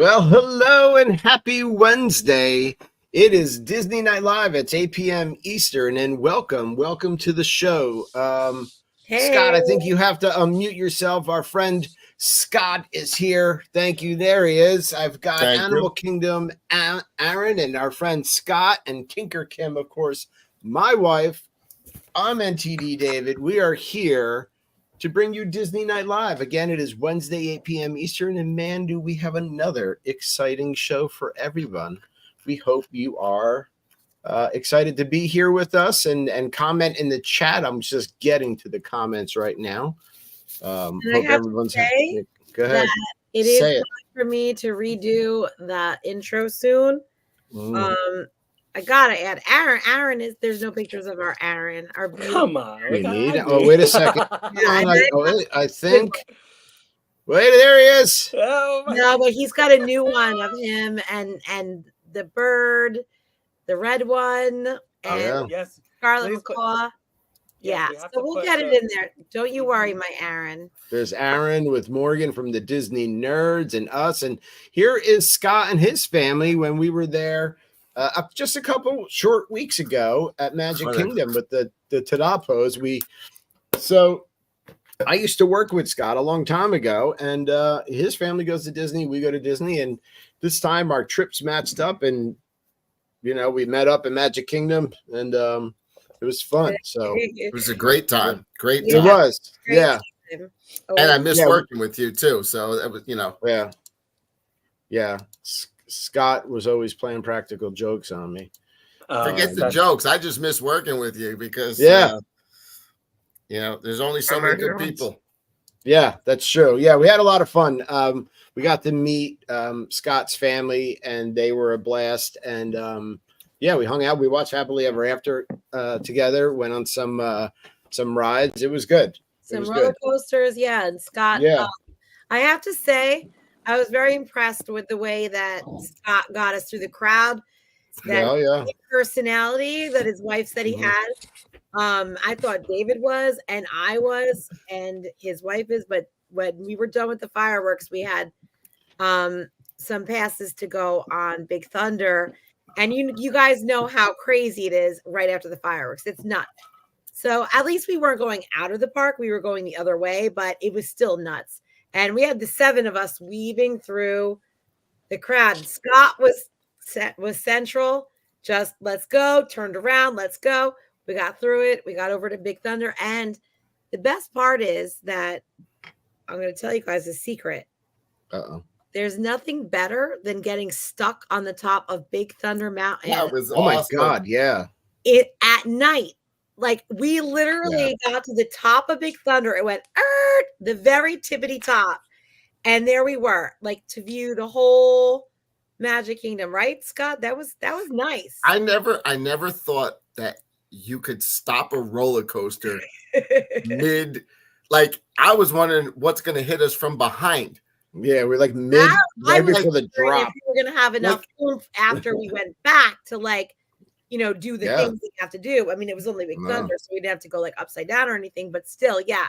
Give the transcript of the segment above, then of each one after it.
Well, hello and happy Wednesday. It is Disney Night Live. It's 8 p.m. Eastern, and welcome to the show. Hey. Scott, I think you have to unmute yourself. Our friend Scott is here. Thank you. There he is. I've got Animal Kingdom Aaron and our friend Scott and Tinker Kim, of course, my wife. I'm NTD David. We are here to bring you Disney Night Live. Again, it is Wednesday, 8 p.m. Eastern, and man, do we have another exciting show for everyone. We hope you are excited to be here with us and comment in the chat. I'm just getting to the comments right now. Hope everyone's happy. Go ahead. It is time for me to redo that intro soon. I gotta add Aaron. Aaron is there's no pictures of our Aaron. Our come on. We need. Oh, wait a second. I think. Wait, there he is. Oh no, but he's got a new one of him and the bird, the red one, and Scarlet Macaw. Yeah, so we'll get it in there. Don't you worry, my Aaron. There's Aaron with Morgan from the Disney Nerds and us, and here is Scott and his family when we were there. Just a couple short weeks ago at Magic Kingdom with the Tadapos. So I used to work with Scott a long time ago, and his family goes to Disney. We go to Disney, and this time our trips matched up, and we met up in Magic Kingdom, and it was fun. So it was a great time. Great time. It was, yeah. And I miss working with you too. So that was, yeah. Scott was always playing practical jokes on me. Forget the jokes. I just miss working with you because, there's only so many good people. Yeah, that's true. Yeah, we had a lot of fun. We got to meet Scott's family, and they were a blast. And we hung out. We watched Happily Ever After together. Went on some rides. It was good. Some roller coasters, yeah. And Scott, I have to say, I was very impressed with the way that Scott got us through the crowd. That personality that his wife said he had. I thought David was, and I was, and his wife is. But when we were done with the fireworks, we had some passes to go on Big Thunder. And you guys know how crazy it is right after the fireworks. It's nuts. So at least we weren't going out of the park. We were going the other way, but it was still nuts. And we had the 7 of us weaving through the crowd. Scott was central. Just let's go. Turned around. Let's go. We got through it. We got over to Big Thunder. And the best part is that I'm going to tell you guys a secret. Uh-oh. there's nothing better than getting stuck on the top of Big Thunder Mountain. That was awesome. awesome. My God, yeah. It at night. Like we literally got to the top of Big Thunder. It went the very tippity top. And there we were, like to view the whole Magic Kingdom, right, Scott? That was nice. I never thought that you could stop a roller coaster mid. Like I was wondering what's going to hit us from behind. Yeah, we're like mid, right before the drop. If we were going to have enough oomph after we went back to like, do the things we have to do. I mean, it was only Big Thunder, so we didn't have to go like upside down or anything. But still, yeah.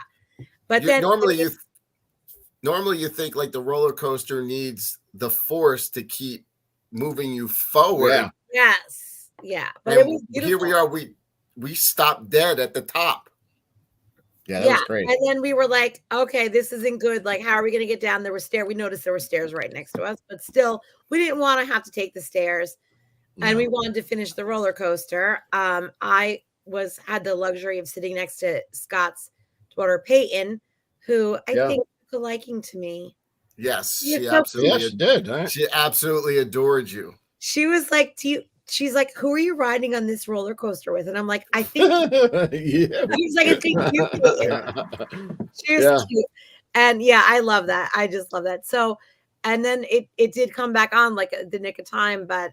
But then normally you think like the roller coaster needs the force to keep moving you forward. Yeah. Yes. Yeah. But it was beautiful. Here we are. We stopped dead at the top. Yeah, that was great. And then we were like, okay, this isn't good. Like, how are we going to get down? There were stairs. We noticed there were stairs right next to us, but still, we didn't want to have to take the stairs, and we wanted to finish the roller coaster. I had the luxury of sitting next to Scott's daughter Peyton, who I think took a liking to me. Yes, she absolutely did. Right? She absolutely adored you. She was like, she's like, who are you riding on this roller coaster with? And I'm like, I think she's like, I think you. She was cute. And I love that. I just love that. So, and then it did come back on like the nick of time, but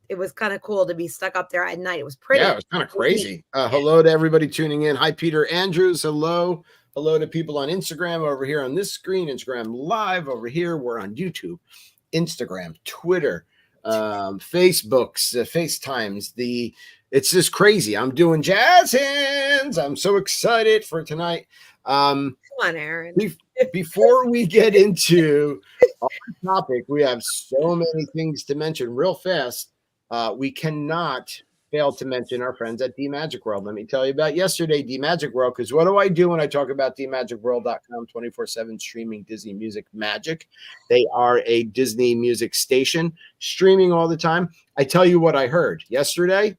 it was kind of cool to be stuck up there at night. It was pretty. Yeah, it was kind of crazy. Hello to everybody tuning in. Hi, Peter Andrews. Hello. Hello to people on Instagram over here on this screen, Instagram Live over here. We're on YouTube, Instagram, Twitter, Facebooks, FaceTimes. It's just crazy. I'm doing jazz hands. I'm so excited for tonight. Come on, Aaron. Before we get into our topic, we have so many things to mention real fast. We cannot fail to mention our friends at D-Magic World. Let me tell you about yesterday, D-Magic World, because what do I do when I talk about DMagicWorld.com 24/7 streaming Disney music magic? They are a Disney music station streaming all the time. I tell you what I heard yesterday,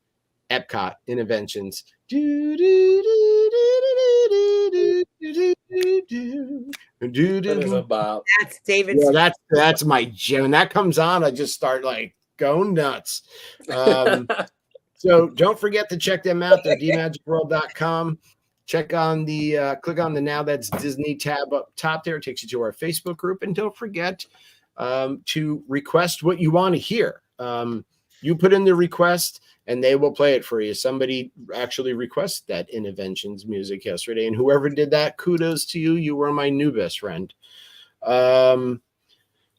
Epcot Interventions. That's David's. Yeah, that's my jam. When that comes on, I just start like going nuts. So don't forget to check them out. They're dmagicworld.com. Check on click on the Now That's Disney tab up top there. It takes you to our Facebook group. And don't forget to request what you want to hear. You put in the request and they will play it for you. Somebody actually requested that Interventions music yesterday. And whoever did that, kudos to you. You were my new best friend.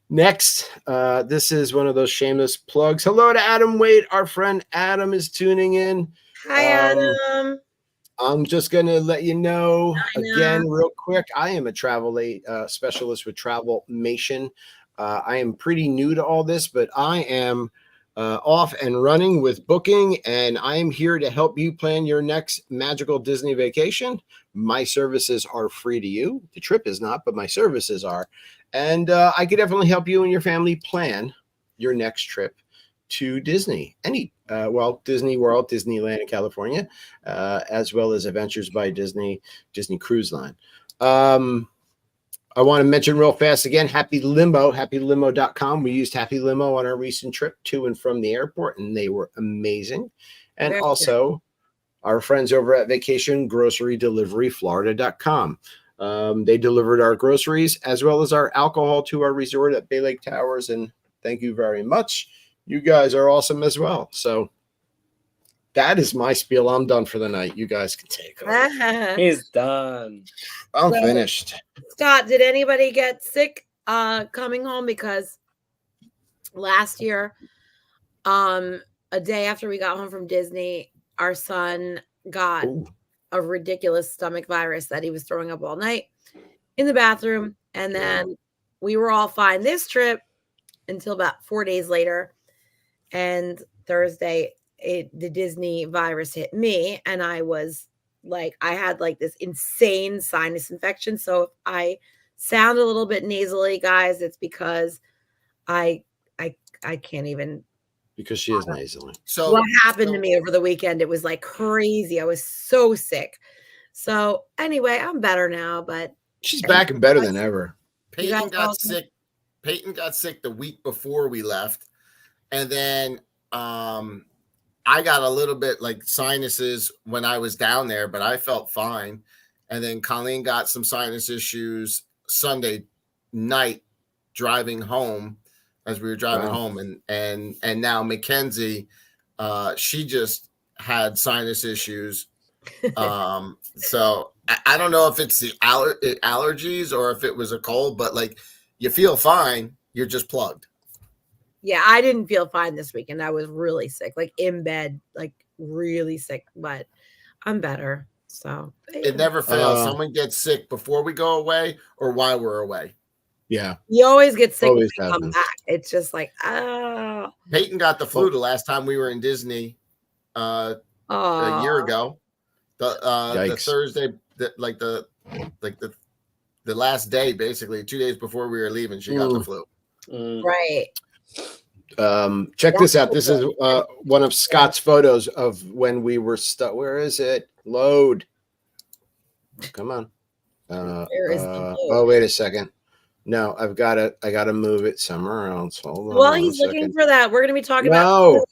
Next, this is one of those shameless plugs. Hello to Adam Wade. Our friend Adam is tuning in. Hi, Adam. I'm just going to let you know again real quick. I am a travel specialist with Travelmation. I am pretty new to all this, but I am off and running with booking, and I am here to help you plan your next magical Disney vacation. My services are free to you. The trip is not, but my services are. And I could definitely help you and your family plan your next trip to Disney. Disney World, Disneyland in California, as well as Adventures by Disney, Disney Cruise Line. I want to mention real fast again, Happy Limo, happylimo.com. We used Happy Limo on our recent trip to and from the airport, and they were amazing. And also our friends over at Vacation Grocery Delivery Florida.com. They delivered our groceries as well as our alcohol to our resort at Bay Lake Towers. And thank you very much. You guys are awesome as well. So that is my spiel. I'm done for the night. You guys can take over. He's done. I'm finished. Scott, did anybody get sick coming home? Because last year, a day after we got home from Disney, our son got a ridiculous stomach virus that he was throwing up all night in the bathroom. And then we were all fine this trip until about 4 days later. And Thursday, the Disney virus hit me, and I was like, I had like this insane sinus infection. So if I sound a little bit nasally, guys, it's because I can't even. Because she is nasally. So what happened to me over the weekend? It was like crazy. I was so sick. So anyway, I'm better now, but she's back and better than ever. Peyton got sick Peyton got sick the week before we left, and then I got a little bit like sinuses when I was down there, but I felt fine. And then Colleen got some sinus issues Sunday night driving home as we were driving home. And now Mackenzie, she just had sinus issues. So I don't know if it's the allergies or if it was a cold, but like you feel fine. You're just plugged. Yeah, I didn't feel fine this weekend. I was really sick, like in bed, like really sick, but I'm better. So it never fails. Someone gets sick before we go away or while we're away. Yeah. You always get sick when you come back. It's just like, oh. Peyton got the flu the last time we were in Disney a year ago. The Thursday, the last day, basically 2 days before we were leaving, she got the flu. Right. Check this out. This is one of Scott's photos of when we were stuck. Where is it? Load. Come on. Where is the load? Oh, wait a second. No, I gotta move it somewhere else. Hold on. While he's looking for that, we're gonna be talking about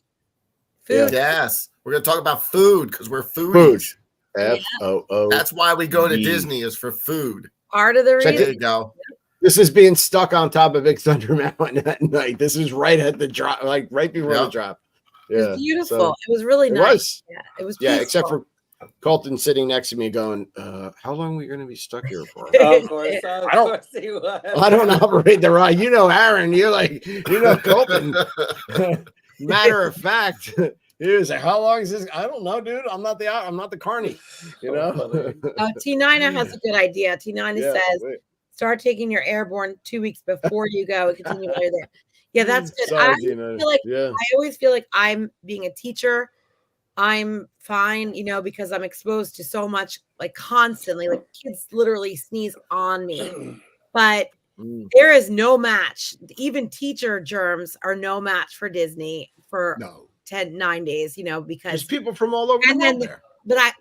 food. Yes, we're gonna talk about food because we're foodies. F-O-O. That's why we go to Disney, is for food. Part of the reason. There you go. This is being stuck on top of Big Thunder Mountain at night. This is right at the drop, like right before the drop. Yeah, it was beautiful. So it was really nice. It was peaceful. Except for Colton sitting next to me going, how long are we going to be stuck here for? Of course he was. I don't operate the ride. You know, Aaron, you're like, you know, Colton. Matter of fact, he was like, how long is this? I don't know, dude. I'm not the carny, you know? T9 has a good idea. T9 says, start taking your airborne 2 weeks before you go and continue while you're there. Yeah, that's good. I always feel like I'm being a teacher. I'm fine, you know, because I'm exposed to so much, like constantly, like kids literally sneeze on me. But there is no match. Even teacher germs are no match for Disney for 9 days, you know, because there's people from all over the world there. But I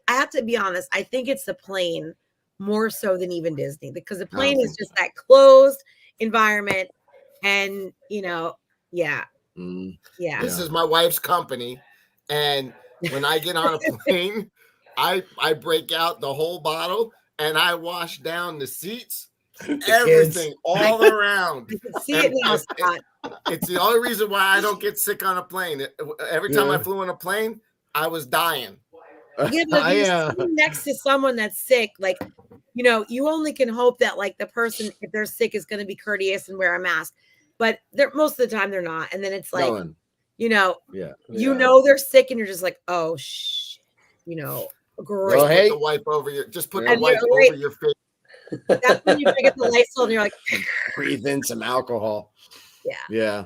have to be honest, I think it's the plane more so than even Disney, because the plane is just that closed environment. And, you know, This is my wife's company. And when I get on a plane, I break out the whole bottle and I wash down the seats, everything all around. You can see it now, Scott. It's the only reason why I don't get sick on a plane. Every time I flew on a plane, I was dying. Yeah, but you're sitting next to someone that's sick, like, you know, you only can hope that like the person, if they're sick, is going to be courteous and wear a mask. But they're most of the time they're not. And then it's like, you know, you know they're sick, and you're just like, oh shit, you know, great. Well, hey, put the wipe over your over your face. That's when you pick up the Lysol and you're like, breathe in some alcohol. Yeah.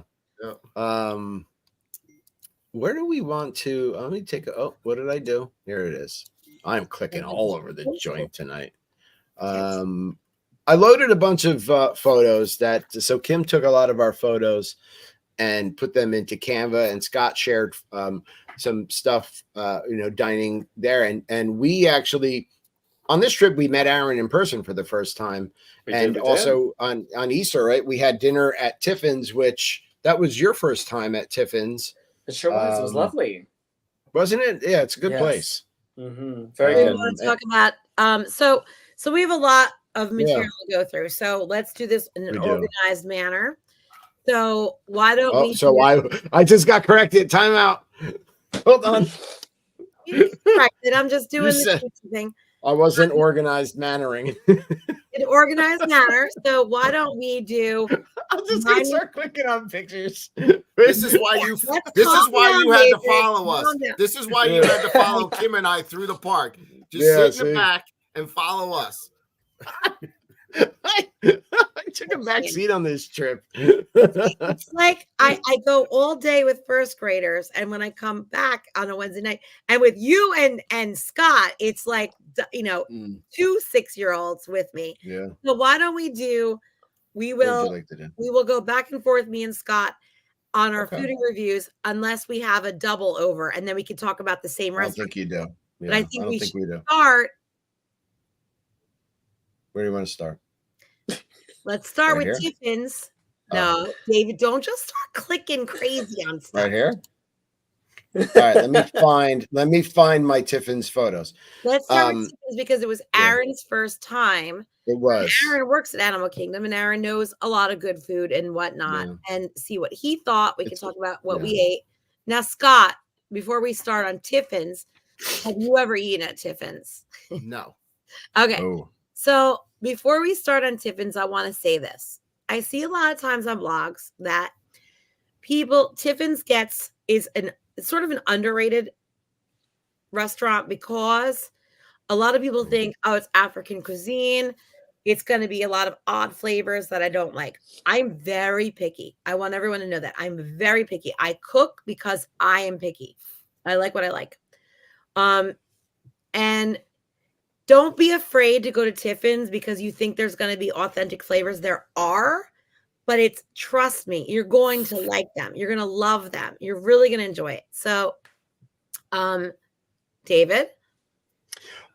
Where do we want to? Let me take what did I do? Here it is. I'm clicking all over the joint tonight. I loaded a bunch of photos so Kim took a lot of our photos and put them into Canva, and Scott shared some stuff, you know, dining there. And we actually, on this trip, we met Aaron in person for the first time. And also on Easter, right? We had dinner at Tiffin's, which that was your first time at Tiffin's. It sure was. It was lovely. Wasn't it? Yeah, it's a good place. Mm-hmm. Very good. We want to talk about, so we have a lot of material to go through. So let's do this in an organized manner. So why don't we? So I just got corrected. Time out. Hold on. Corrected. I'm just doing the thing. I wasn't organized mannering. In organized manner. So why don't we do? I'm just gonna start clicking on pictures. This is why you. This is why you had to follow us. This is why you had to follow Kim and I through the park. Just sit in the back and follow us. I took a back seat on this trip. It's like I go all day with first graders, and when I come back on a Wednesday night, and with you and Scott, it's like, you know, 2 6-year-olds with me. Yeah. So why don't we do? We will go back and forth, me and Scott, on our foodie reviews, unless we have a double over, and then we can talk about the same restaurant. I don't think you do. Yeah, but I think we should start. Where do you want to start? Let's start with Tiffin's. No, David, don't just start clicking crazy on stuff. Right here. All right, let me find my Tiffin's photos. Let's start with Tiffin's because it was Aaron's first time. It was. Aaron works at Animal Kingdom, and Aaron knows a lot of good food and whatnot. And see what he thought. We can talk about what we ate. Now, Scott, before we start on Tiffin's, have you ever eaten at Tiffin's? No. Okay. Oh. So before we start on Tiffin's, I want to say this. I see a lot of times on blogs that Tiffin's is sort of an underrated restaurant because a lot of people think, oh, it's African cuisine. It's going to be a lot of odd flavors that I don't like. I'm very picky. I want everyone to know that I'm very picky. I cook because I am picky. I like what I like. And don't be afraid to go to Tiffin's because you think there's going to be authentic flavors. There are, but trust me, you're going to like them. You're going to love them. You're really going to enjoy it. So, David?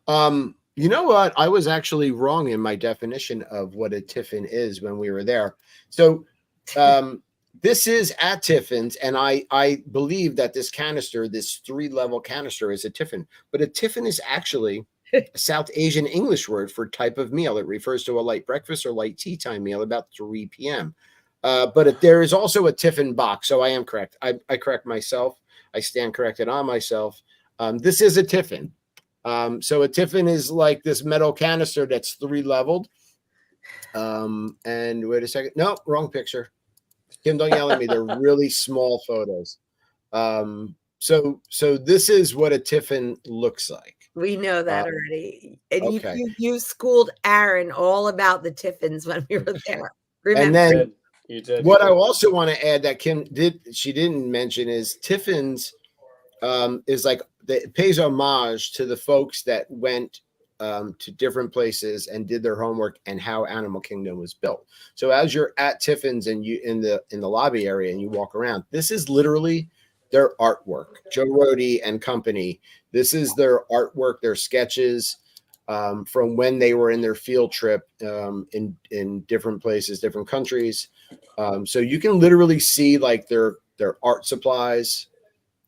You know what? I was actually wrong in my definition of what a tiffin is when we were there. So, this is at Tiffin's, and I believe that this 3-level canister is a tiffin. But a tiffin is actually a South Asian English word for type of meal. It refers to a light breakfast or light tea time meal about 3 p.m. But there is also a tiffin box, so I am correct. I correct myself. I stand corrected on myself. This is a tiffin. So a tiffin is like this metal canister that's 3-leveled. And wait a second. No, wrong picture. Kim, don't yell at me. They're really small photos. So this is what a tiffin looks like. We know that already. And you schooled Aaron all about the tiffins when we were there. Remember? And then you did. What I also want to add that Kim didn't mention is Tiffin's is like it pays homage to the folks that went to different places and did their homework and how Animal Kingdom was built. So as you're at Tiffin's and you in the lobby area and you walk around, this is literally their artwork. Joe Rohde and company. This is their artwork, their sketches from when they were in their field trip in different places, different countries. So you can literally see like their art supplies.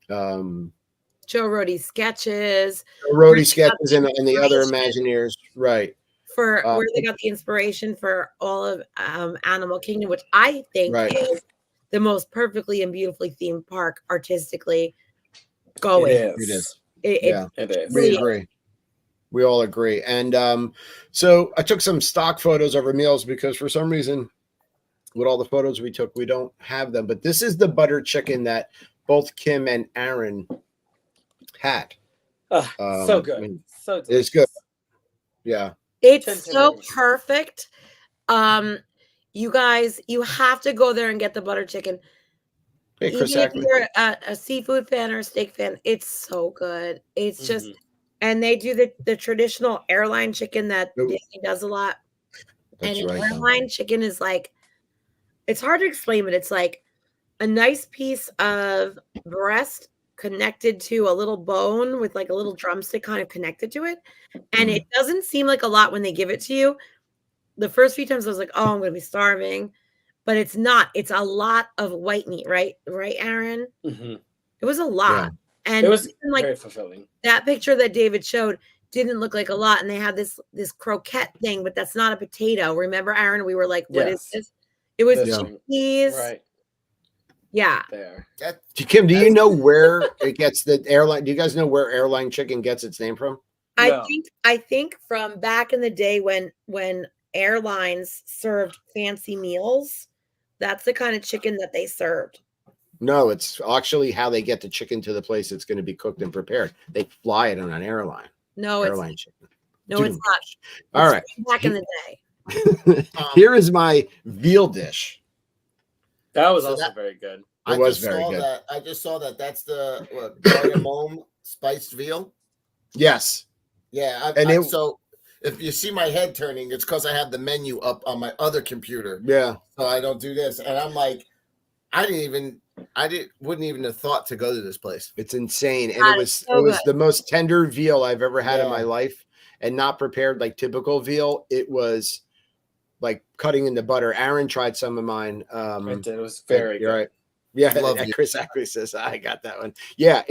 Joe Rohde sketches. Joe Rohde sketches and the other Imagineers, right? For where they got the inspiration for all of Animal Kingdom, which I think is the most perfectly and beautifully themed park artistically going. It is. It is. We agree. We all agree. And so I took some stock photos of our meals because for some reason, with all the photos we took, we don't have them. But this is the butter chicken that both Kim and Aaron had. So good. I mean, so delicious. It's good. Yeah. It's so perfect. You guys, you have to go there and get the butter chicken. Hey, Chris, even if you're a seafood fan or a steak fan, it's so good. It's just, and they do the traditional airline chicken that Disney does a lot. That's and an airline chicken is like, it's hard to explain, but it's like a nice piece of breast connected to a little bone with like a little drumstick kind of connected to it. And it doesn't seem like a lot when they give it to you. The first few times I was like, oh, I'm going to be starving. But it's not. It's a lot of white meat, right? Right, Aaron? Mm-hmm. It was a lot. Yeah. And it was like very fulfilling. That picture that David showed didn't look like a lot. And they have this croquette thing, but that's not a potato. Remember, Aaron? We were like, what is this? It was chickpeas. Right. Yeah. There. Kim, do you know where it gets the airline? Do you guys know where airline chicken gets its name from? No. I think from back in the day when airlines served fancy meals, that's the kind of chicken that they served. No, it's actually how they get the chicken to the place it's going to be cooked and prepared. They fly it on an airline. No, airline chicken. No, it's not. All right. Back in the day. Here is my veal dish. That was also very good. It was very good. I just saw that. That's the cardamom spiced veal. Yes. Yeah. So if you see my head turning, it's because I have the menu up on my other computer. Yeah. So I don't do this, and I'm like, wouldn't even have thought to go to this place. It's insane, and it was the most tender veal I've ever had in my life, and not prepared like typical veal. It was like cutting into butter. Aaron tried some of mine. I did. It was very good. Right. Yeah, Chris Ackley says I got that one. Yeah,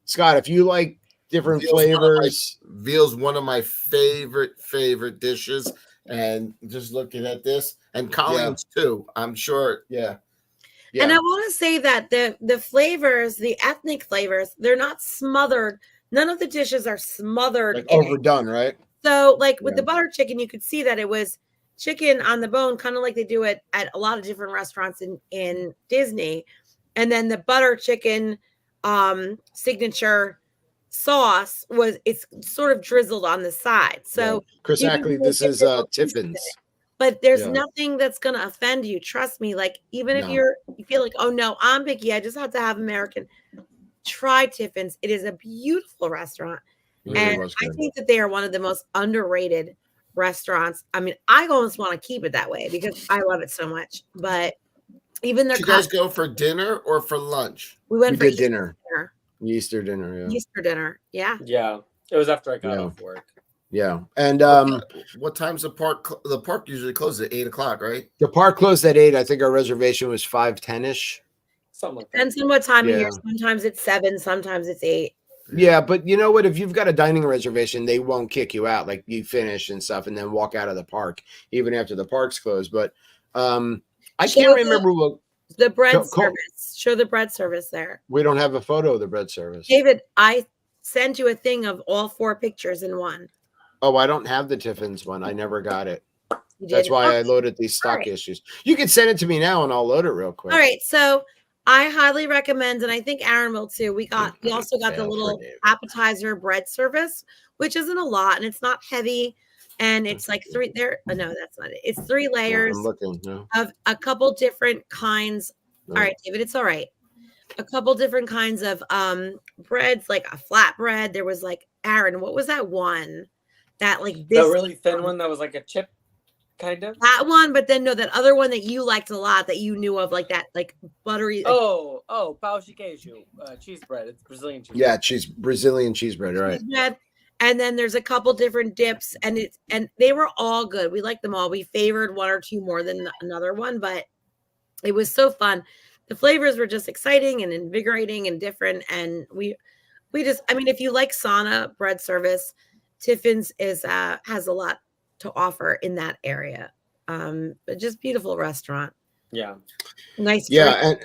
Scott, if you like different flavors, veal's one of my favorite dishes. And just looking at this, and Colleen's too, I'm sure. Yeah. And I want to say that the flavors, the ethnic flavors, they're not smothered. None of the dishes are smothered, like overdone, right? So, like with the butter chicken, you could see that it was chicken on the bone, kind of like they do it at a lot of different restaurants in Disney. And then the butter chicken signature sauce it's sort of drizzled on the side. So Chris Ackley, this is Tiffin's. But there's nothing that's gonna offend you. Trust me. Like even if you feel like, oh no, I'm picky, I just have to have American. Try Tiffin's. It is a beautiful restaurant. And I think that they are one of the most underrated restaurants. I mean, I almost want to keep it that way because I love it so much. But even their you guys go for dinner or for lunch? We went for dinner. Easter dinner, yeah. Easter dinner, yeah. Yeah, it was after I got off work. Yeah, and what time's the park? The park usually closes at 8 o'clock, right? The park closed at 8. I think our reservation was 5:10ish. Something like that. Depends on what time of year. Sometimes it's 7, sometimes it's 8. Yeah, but you know what? If you've got a dining reservation, they won't kick you out. Like you finish and stuff, and then walk out of the park even after the park's closed. But I can't remember what the bread service. Show the bread service there. We don't have a photo of the bread service. David, I sent you a thing of all 4 pictures in one. Oh, I don't have the Tiffin's one. I never got it. That's why I loaded these stock issues. You can send it to me now, and I'll load it real quick. All right, so I highly recommend, and I think Aaron will too. We also got the little appetizer bread service, which isn't a lot, and it's not heavy, and it's like 3 there. Oh, no, that's not it. It's 3 layers of a couple different kinds. All right, David, it's all right. A couple different kinds of breads, like a flatbread. There was like Aaron. What was that one? That like this the really thin one that was like a chip. Kind of that one, but then that other one that you liked a lot that you knew of, like that, like buttery. Pão de queijo, cheese bread. It's Brazilian cheese. Yeah, Brazilian cheese bread, right? And then there's a couple different dips, and they were all good. We liked them all. We favored 1 or 2 more than another one, but it was so fun. The flavors were just exciting and invigorating and different. And we just, I mean, if you like sauna bread service, Tiffin's has a lot to offer in that area. But just beautiful restaurant. Yeah. Nice. Yeah.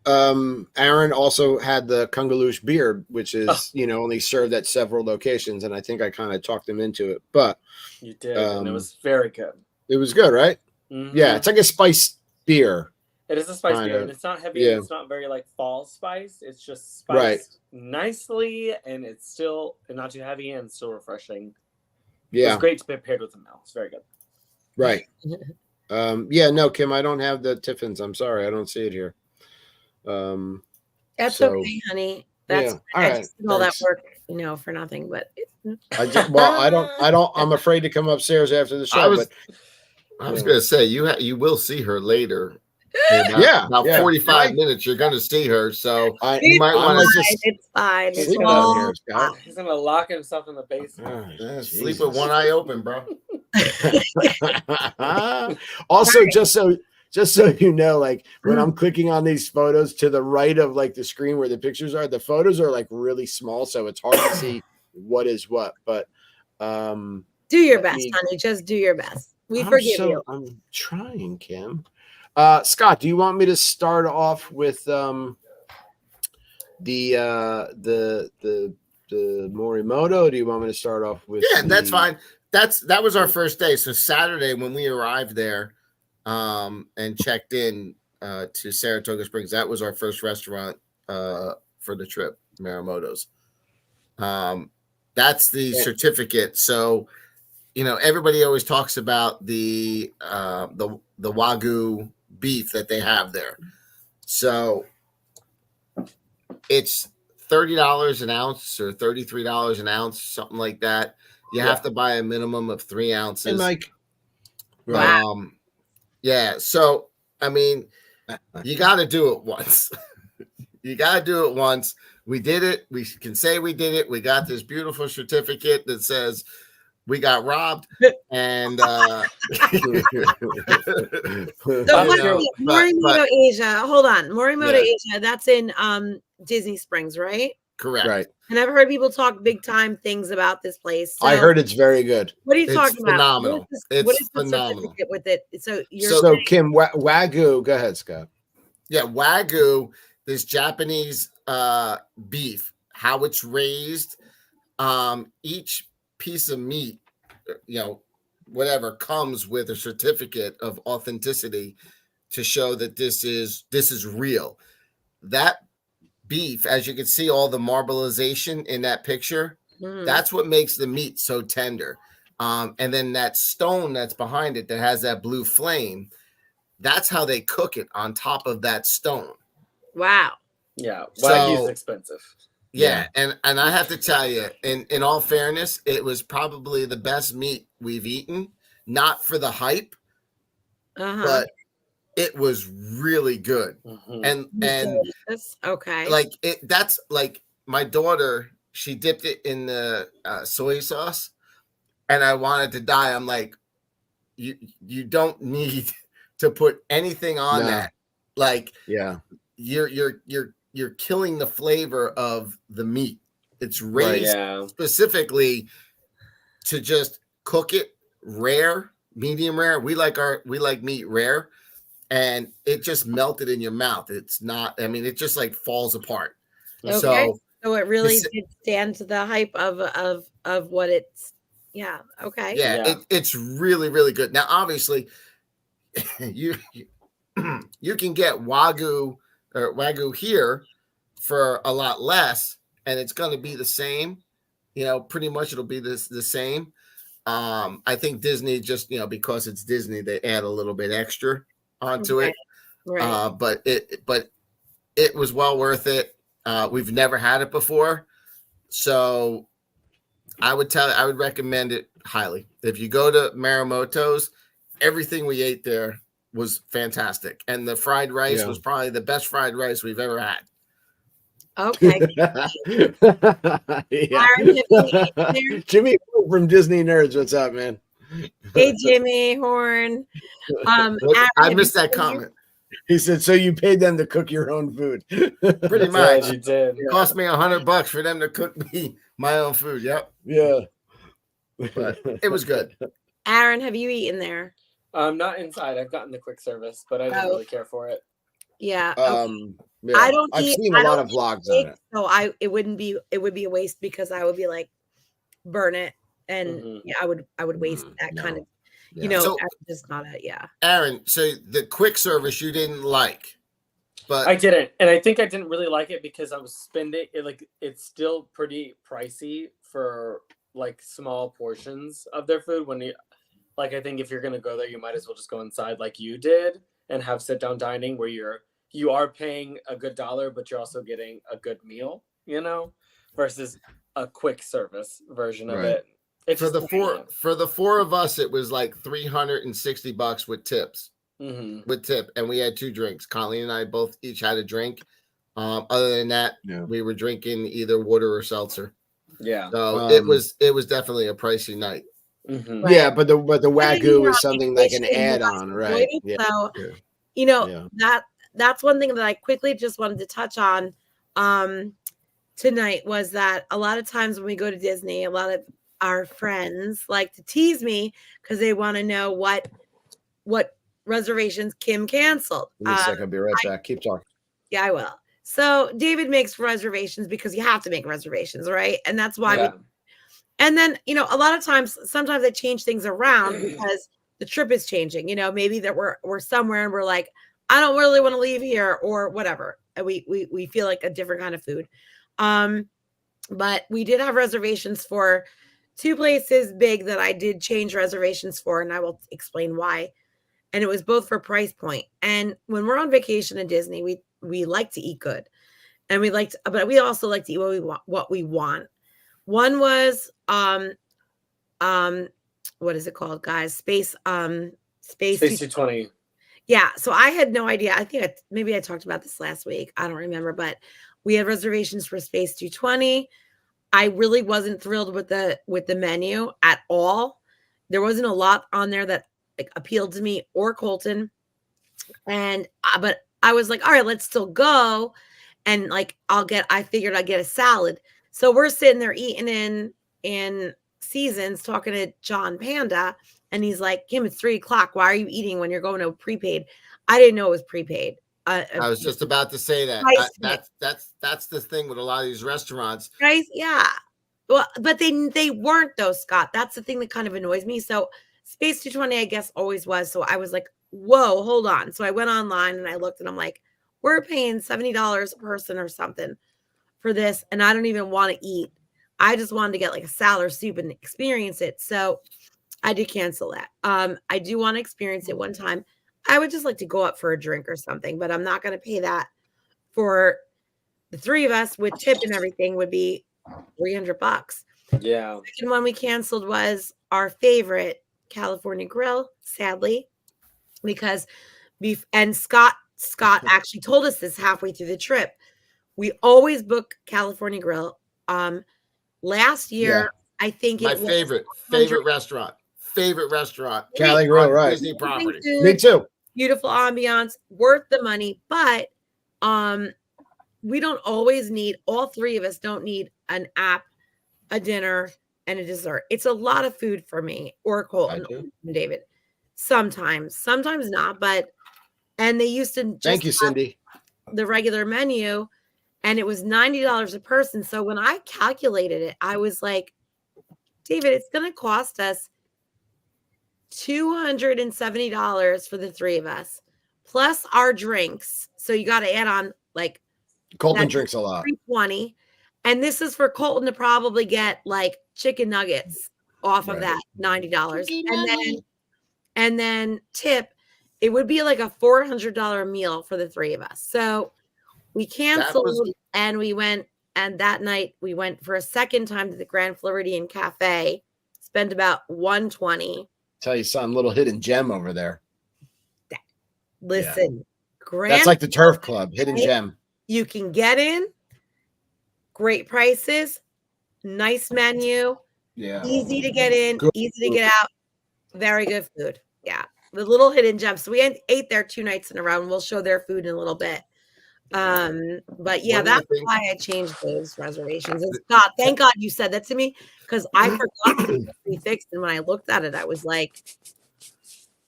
And Aaron also had the Kungaloosh beer, which is, only served at several locations. And I think I kind of talked him into it, but you did. And it was very good. It was good, right? Mm-hmm. Yeah. It's like a spiced beer. It is a spiced beer, and it's not heavy. Yeah. It's not very like fall spice. It's just spiced nicely, and it's still not too heavy and still refreshing. Yeah, it's great to be paired with a meal. It's very good. Right. No, Kim, I don't have the Tiffin's. I'm sorry, I don't see it here. That's okay, honey. That's I just did all that work, for nothing. But I'm afraid to come upstairs after the show. I was gonna say you will see her later. About 45 minutes you're gonna see her, so you might want to just it's fine. He's gonna lock himself in the basement. Sleep with one eye open, bro. Also, just so you know, like when I'm clicking on these photos to the right of like the screen where the pictures are, the photos are like really small, so it's hard to see what is what. But do your best, honey. Just do your best. We forgive you. I'm trying, Kim. Scott, do you want me to start off with the Morimoto? Or do you want me to start off with? Yeah, that's fine. That was our first day. So Saturday when we arrived there, and checked in to Saratoga Springs, that was our first restaurant for the trip, Morimoto's. That's the certificate. So, everybody always talks about the Wagyu beef that they have there. So it's $30 an ounce or $33 an ounce, something like that. You have to buy a minimum of 3 ounces. And like, so I mean, you got to do it once. We did it. We can say we did it. We got this beautiful certificate that says we got robbed, and Morimoto Asia. Hold on, Morimoto Asia. That's in Disney Springs, right? Correct. Right. And I've heard people talk big time things about this place. So I heard it's very good. What are you talking phenomenal. about? What is the phenomenal. certificate with it? So Kim, Wagyu. Go ahead, Scott. Yeah, Wagyu, this Japanese beef, how it's raised, each piece of meat, whatever, comes with a certificate of authenticity to show that this is real. That beef, as you can see, all the marbleization in that picture, that's what makes the meat so tender. And then that stone that's behind it that has that blue flame, that's how they cook it on top of that stone. Wow. Yeah, Wagyu's expensive. Yeah, and I have to tell you, in all fairness, it was probably the best meat we've eaten. Not for the hype, but it was really good. And okay, like that's like my daughter. She dipped it in the soy sauce, and I wanted to die. I'm like, you don't need to put anything on that. Like, you're killing the flavor of the meat. It's raised specifically to just cook it rare, medium rare. We like meat rare, and it just melted in your mouth. It's not, I mean, it just like falls apart. Okay. So it really did stand to the hype of what it's. Yeah. Okay. Yeah. It's really, really good. Now, obviously, you can get Wagyu here for a lot less, and it's going to be the same. Pretty much it'll be the same. I think Disney just, because it's Disney, they add a little bit extra onto it. Right. But it was well worth it. We've never had it before, so I would recommend it highly. If you go to Marimoto's, everything we ate there was fantastic, and the fried rice was probably the best fried rice we've ever had. Okay. Jimmy from Disney Nerds, what's up, man? Hey, Jimmy Horn. I missed that comment. He said, "So you paid them to cook your own food?" Pretty much. You did. It cost me $100 for them to cook me my own food. Yep. Yeah. But it was good. Aaron, have you eaten there? Not inside. I've gotten the quick service, but I didn't really care for it. Yeah. I don't. I've seen a lot of vlogs on it. So it would be a waste because I would be like, burn it, and I would waste that kind of. So, just not it. Yeah. Aaron, so the quick service you didn't like, but I didn't, and I think I didn't really like it because I was spending it. It's still pretty pricey for like small portions of their food. When I think if you're gonna go there, you might as well just go inside like you did and have sit down dining where you are paying a good dollar, but you're also getting a good meal. Versus a quick service version of it. For the four of us, it was like $360 with tips. With tip, and we had 2 drinks. Colleen and I both each had a drink. Other than that, we were drinking either water or seltzer. Yeah. So it was definitely a pricey night. Right. Yeah, but the Wagyu is something like an add-on, right? So that's one thing that I quickly just wanted to touch on tonight was that a lot of times when we go to Disney, a lot of our friends like to tease me because they want to know what reservations Kim canceled. Give me a second, I'll be right back. Keep talking. Yeah, I will. So David makes reservations because you have to make reservations, right? And that's why and then, a lot of times, sometimes they change things around because the trip is changing. Maybe that we're somewhere and we're like, I don't really want to leave here or whatever. And we feel like a different kind of food. But we did have reservations for 2 places big that I did change reservations for, and I will explain why. And it was both for price point. And when we're on vacation in Disney, we like to eat good, and but we also like to eat what we want. One was what is it called, guys? Space 220. Yeah. So I had no idea. I think maybe I talked about this last week. I don't remember, but we had reservations for Space 220. I really wasn't thrilled with the menu at all. There wasn't a lot on there that like appealed to me or Colton. And but I was like, all right, let's still go. And like I figured I'd get a salad. So we're sitting there eating in Seasons, talking to John Panda, and he's like, Kim, it's 3:00. Why are you eating when you're going to prepaid? I didn't know it was prepaid. I was just about to say that. That's the thing with a lot of these restaurants. Right? Yeah. Well, but they weren't though, Scott. That's the thing that kind of annoys me. So Space 220, I guess, always was. So I was like, whoa, hold on. So I went online and I looked and I'm like, we're paying $70 a person or something for this. And I don't even want to eat. I just wanted to get like a salad or soup and experience it. So I did cancel that. I do want to experience it one time. I would just like to go up for a drink or something, but I'm not going to pay that for the three of us with tip and everything would be $300. Yeah. The second one we canceled was our favorite California Grill, sadly, because beef and Scott actually told us this halfway through the trip. We always book California Grill. Last year, I think my it was favorite restaurant. Cali Grill, right? Disney property. Me too. Beautiful ambiance, worth the money, but we don't always need, all three of us don't need an app, a dinner, and a dessert. It's a lot of food for me or Colton and David. Sometimes not, but and they used to just thank you, Cindy. The regular menu, and it was $90 a person. So when I calculated it, I was like, David, it's going to cost us $270 for the three of us, plus our drinks. So you got to add on like Colton drinks a lot. $320, and this is for Colton to probably get like chicken nuggets off of that $90, and then tip. It would be like a $400 meal for the three of us. So we canceled and we went. And that night we went for a second time to the Grand Floridian Cafe. Spent about $120. Tell you something, little hidden gem over there. Listen, that's like the Turf Club, hidden gem. You can get in, great prices, nice menu, easy to get in, easy to get out, very good food. Yeah, the little hidden gem. So we ate there 2 nights in a row, and we'll show their food in a little bit. But yeah, that's why I changed those reservations. And Scott, thank God you said that to me, because I forgot to be fixed. And when I looked at it, I was like,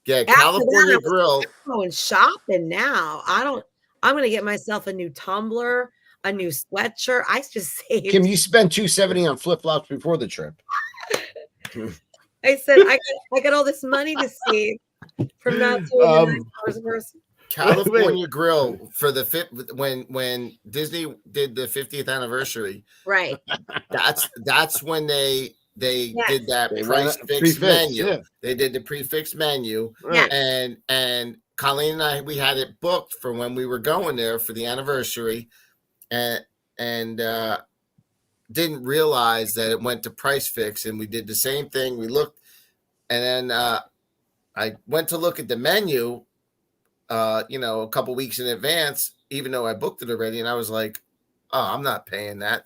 yeah, California Grill. Going shopping now. I'm gonna get myself a new tumbler, a new sweatshirt. I just saved. Kim, you spent $270 on flip-flops before the trip. I said I got all this money to save from not $200 a person. California Grill for the when Disney did the 50th anniversary, right? That's when they did that price fixed menu. Yeah. They did the prefix menu, and Colleen and I, we had it booked for when we were going there for the anniversary, and didn't realize that it went to price fix, and we did the same thing. We looked, and then I went to look at the menu. A couple weeks in advance, even though I booked it already, and I was like, "Oh, I'm not paying that."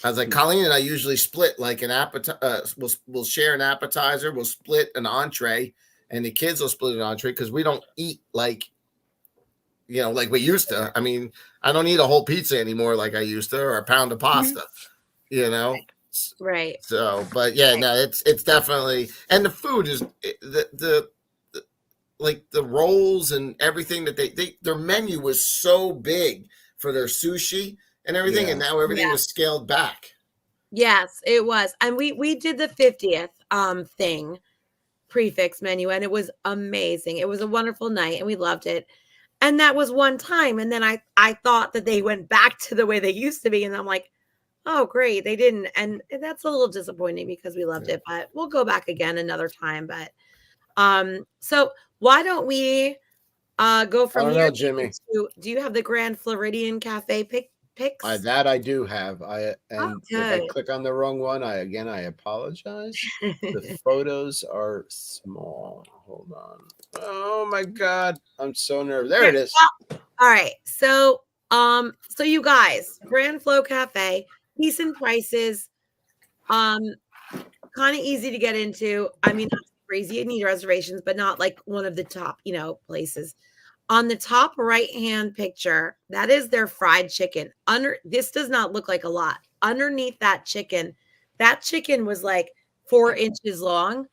I was like, "Colleen and I usually split like an appetizer. We'll share an appetizer. We'll split an entree, and the kids will split an entree because we don't eat like we used to. I mean, I don't eat a whole pizza anymore like I used to, or a pound of pasta. Right. So, but yeah, no, it's definitely, and the food is the like the rolls and everything that their menu was so big for their sushi and everything, and now everything was scaled back. Yes, it was. And we did the 50th thing, prefix menu, and it was amazing. It was a wonderful night and we loved it. And that was one time. And then I thought that they went back to the way they used to be. And I'm like, oh, great. They didn't. And that's a little disappointing because we loved it, but we'll go back again another time. But so why don't we go from here? Jimmy. Do you have the Grand Floridian Cafe pics? That I do have. If I click on the wrong one, I apologize. The photos are small. Hold on. Oh my God, I'm so nervous. There it is. All right. So you guys, Grand Flo Cafe, decent prices. Kind of easy to get into. I mean, not crazy. You need reservations, but not like one of the top, places. On the top right-hand picture, that is their fried chicken. This does not look like a lot. Underneath that chicken was like 4 inches long,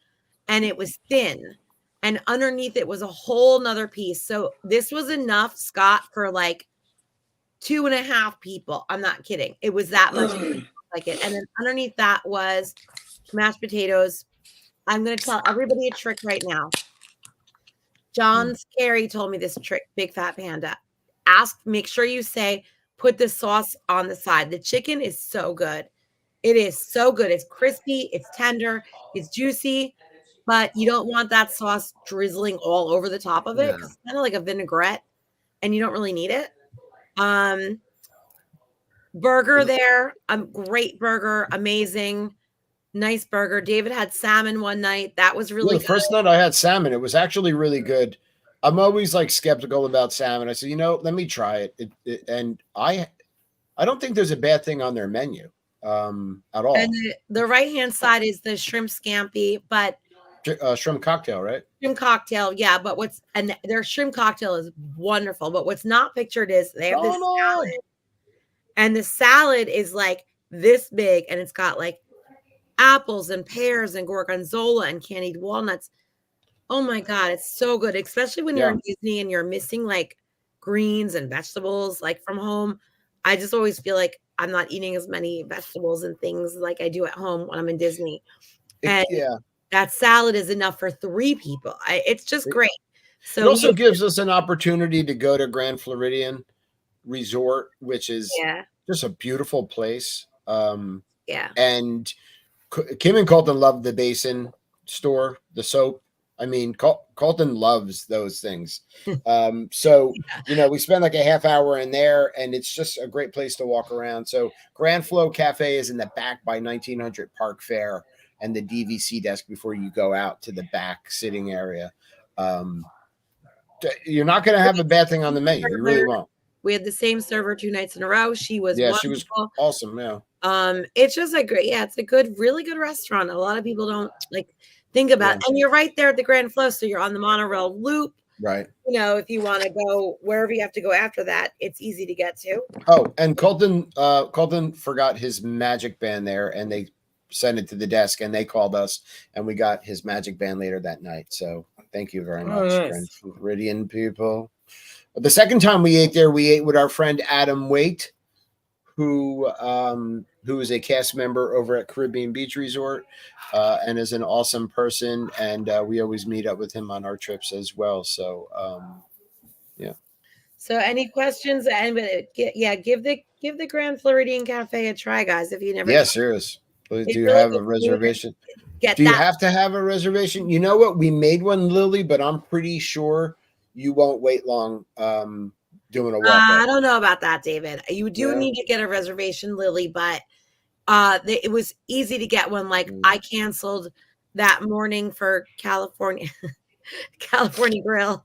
and it was thin. And underneath it was a whole nother piece. So this was enough, Scott, for like 2.5 people. I'm not kidding. It was that much like it. And then underneath that was mashed potatoes. I'm going to tell everybody a trick right now. John Scary told me this trick, Big Fat Panda. Make sure you say, put the sauce on the side. The chicken is so good. It is so good. It's crispy. It's tender. It's juicy. But you don't want that sauce drizzling all over the top of it. Yeah. It's kind of like a vinaigrette, and you don't really need it. Burger there. Great burger. Amazing. Nice burger. David had salmon one night. That was really good. The first night I had salmon, it was actually really good. I'm always like skeptical about salmon. I said, let me try it. And I don't think there's a bad thing on their menu at all. And the right-hand side is the shrimp scampi, but shrimp cocktail, right? Shrimp cocktail, yeah. But their shrimp cocktail is wonderful. But what's not pictured is they have this salad, and the salad is like this big, and it's got like apples and pears and gorgonzola and candied walnuts. Oh my God, it's so good, especially when you're in Disney and you're missing like greens and vegetables like from home. I just always feel like I'm not eating as many vegetables and things like I do at home when I'm in Disney. And that salad is enough for 3 people. It's just great. So it also gives us an opportunity to go to Grand Floridian Resort, which is just a beautiful place. And Kim and Colton love the Basin store, the soap. I mean, Colton loves those things. So, we spend like a half hour in there, and it's just a great place to walk around. So Grand Flow Cafe is in the back by 1900 Park Fair and the DVC desk before you go out to the back sitting area. You're not going to have a bad thing on the menu. You really won't. We had the same server 2 nights in a row. She was wonderful. She was awesome. Yeah. It's just it's a really good restaurant. A lot of people don't like think about it. And you're right there at the Grand Flow. So you're on the monorail loop. Right. If you want to go wherever you have to go after that, it's easy to get to. Oh, and Colton forgot his magic band there, and they sent it to the desk, and they called us, and we got his magic band later that night. So thank you very much, Grand Floridian people. The second time we ate there, we ate with our friend Adam Waite, who is a cast member over at Caribbean Beach Resort and is an awesome person. And we always meet up with him on our trips as well. So, So any questions? And give the Grand Floridian Cafe a try, guys. If you never. Yes, serious. Do you have a reservation? Do you have to have a reservation? You know what? We made one, Lily, but I'm pretty sure you won't wait long doing a walk. I don't know about that, David. You do need to get a reservation, Lily, but it was easy to get one. Like I canceled that morning for California Grill.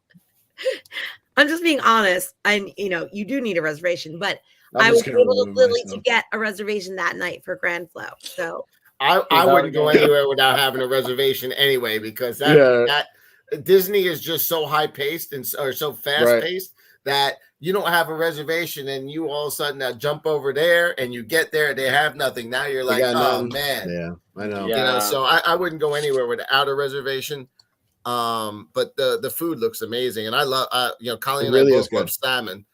I'm just being honest. You do need a reservation, but I was able to Lily to get a reservation that night for Grand Flow. So I wouldn't go anywhere without having a reservation anyway, because that Disney is just so high paced or so fast paced that you don't have a reservation and you all of a sudden jump over there and you get there, they have nothing. Now you're like, oh man. Yeah, I know. So I wouldn't go anywhere without a reservation. But the food looks amazing. And I love, Colleen and I both love salmon.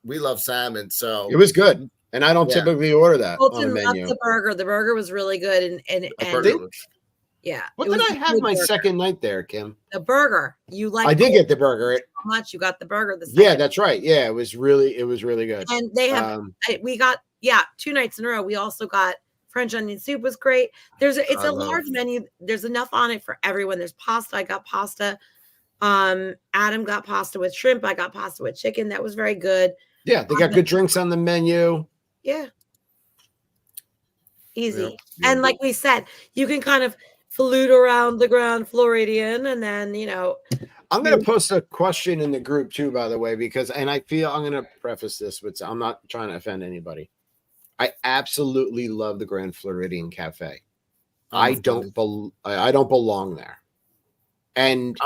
We love salmon. So it was good. And I don't typically order that on the menu. The burger. The burger was really good. And what did I have my second night there, Kim? The burger. I did get the burger. How much you got the burger the second? Yeah, that's right. Yeah, it was really good. And they have we got 2 nights in a row. We also got French onion soup was great. It's a large menu. There's enough on it for everyone. There's pasta. I got pasta. Adam got pasta with shrimp. I got pasta with chicken. That was very good. Yeah, they got good drinks on the menu. Yeah. Easy. Yeah. And like we said, you can kind of flute around the Grand Floridian, and then, I'm going to post a question in the group too, by the way, because, and I feel I'm going to preface this with, I'm not trying to offend anybody. I absolutely love the Grand Floridian Cafe. I don't belong there. And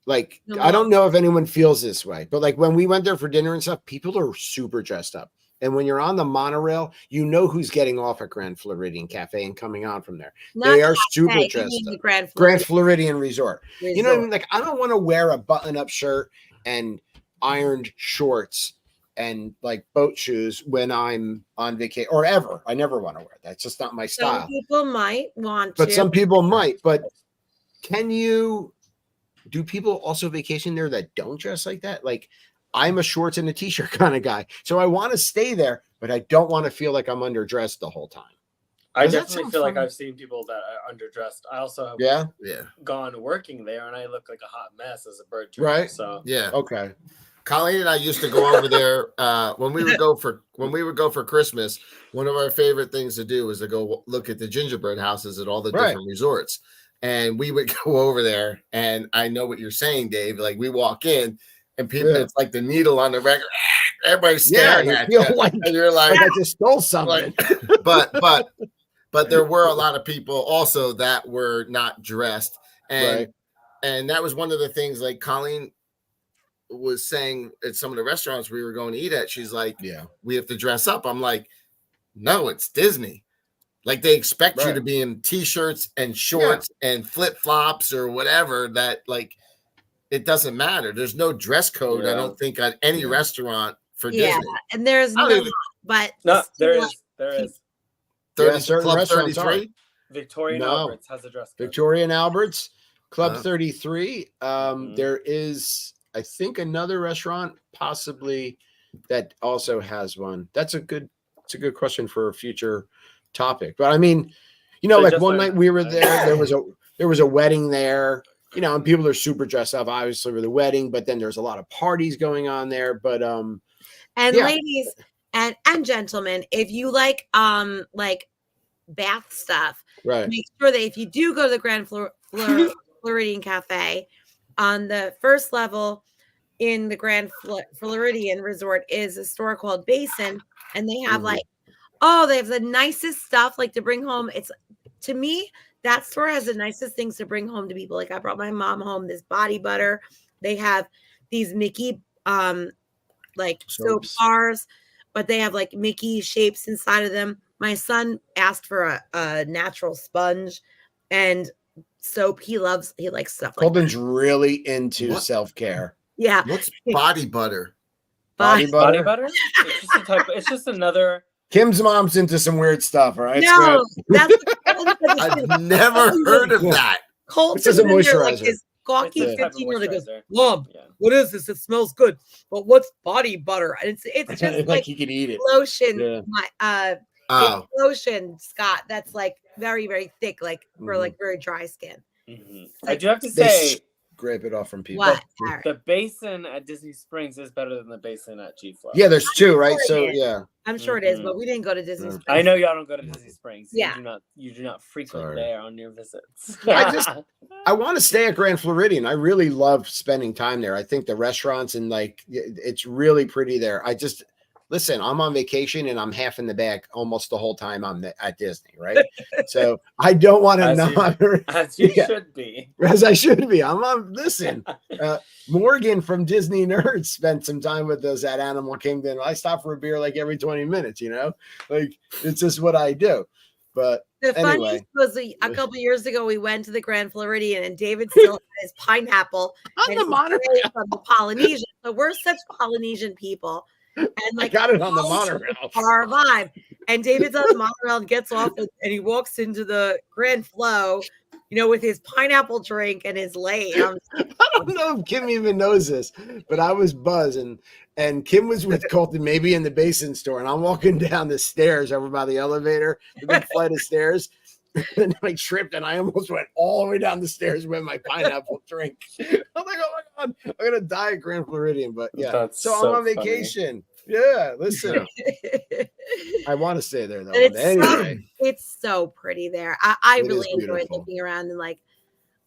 like, I don't know if anyone feels this way, but like when we went there for dinner and stuff, people are super dressed up. And when you're on the monorail, you know who's getting off at Grand Floridian Cafe and coming on from there. They are super dressed up. Grand Floridian Resort. You know what I mean? Like, I don't want to wear a button-up shirt and ironed shorts and like boat shoes when I'm on vacation or ever. I never want to wear that. It's just not my style. Some people might want to. But some people might. But do people also vacation there that don't dress like that? Like, I'm a shorts and a t-shirt kind of guy. So I want to stay there, but I don't want to feel like I'm underdressed the whole time. I definitely feel like I've seen people that are underdressed. I also have gone working there and I look like a hot mess as a bird trainer. Right. So okay. Colleen and I used to go over there when we would go for Christmas. One of our favorite things to do was to go look at the gingerbread houses at all the different resorts. And we would go over there, and I know what you're saying, Dave. Like, we walk in, and people, it's like the needle on the record. Everybody's staring at you. Like, and you're like, I just stole something. But there were a lot of people also that were not dressed. And that was one of the things, like Colleen was saying at some of the restaurants we were going to eat at. She's like, we have to dress up. I'm like, no, it's Disney. Like, they expect you to be in t-shirts and shorts and flip-flops or whatever. That, like, it doesn't matter. There's no dress code, I don't think, at any restaurant for Disney. And there's no, but there is. 30, Club 33? Victorian Alberts has a dress code. Victorian Alberts, Club 33. There is, I think, another restaurant possibly that also has one. It's a good question for a future topic. But I mean, you know, like one night we were there, there was a wedding there, you know, and people are super dressed up obviously for the wedding, but then there's a lot of parties going on there. But ladies and gentlemen, if you like bath stuff, make sure that if you do go to the Grand Floridian Cafe, on the first level in the Grand Floridian Resort is a store called Basin, and they have they have the nicest stuff like to bring home. It's, to me, that store has the nicest things to bring home to people. Like, I brought my mom home this body butter. They have these Mickey soap bars, but they have like Mickey shapes inside of them. My son asked for a natural sponge and soap. He likes stuff. Colton's really into self-care. Yeah. What's body butter? Body butter? It's just a type. It's just another. Kim's mom's into some weird stuff, all right? No, I've never heard of that. Colt is a moisturizer. Like his gawky 15-year-old goes, Mom, what is this? It smells good. But what's body butter? And it's just like you can eat it. Lotion. It's lotion, Scott. That's like very, very thick, like for like very dry skin. I do have to say, scrape it off from people. What? The basin at Disney Springs is better than the basin at G-Flow. Yeah, there's two, right? So I'm sure it is, but we didn't go to Disney Springs. I know y'all don't go to Disney Springs. Yeah, you do not frequent there on your visits. I want to stay at Grand Floridian. I really love spending time there. I think the restaurants and like it's really pretty there. Listen, I'm on vacation and I'm half in the bag almost the whole time I'm at Disney, right? So I don't want to not. As you should be. As I should be. Listen, Morgan from Disney Nerds spent some time with us at Animal Kingdom. I stop for a beer like every 20 minutes, you know? Like, it's just what I do. But the funniest was a couple years ago, we went to the Grand Floridian and David still had his pineapple on the monorail from the Polynesian. So we're such Polynesian people. And like, I got it on the monorail. Our vibe. And David's on the monorail and gets off and he walks into the Grand Flow, you know, with his pineapple drink and his lei. I don't know if Kim even knows this, but I was buzzing and Kim was with Colton, maybe in the Basin store. And I'm walking down the stairs over by the elevator, the big flight of stairs. And I tripped and I almost went all the way down the stairs with my pineapple drink. I'm like, oh my God, I'm going to die at Grand Floridian. But yeah, so I'm on vacation. Yeah, listen. I want to stay there though. Anyway, it's so pretty there. I really enjoyed looking around and like,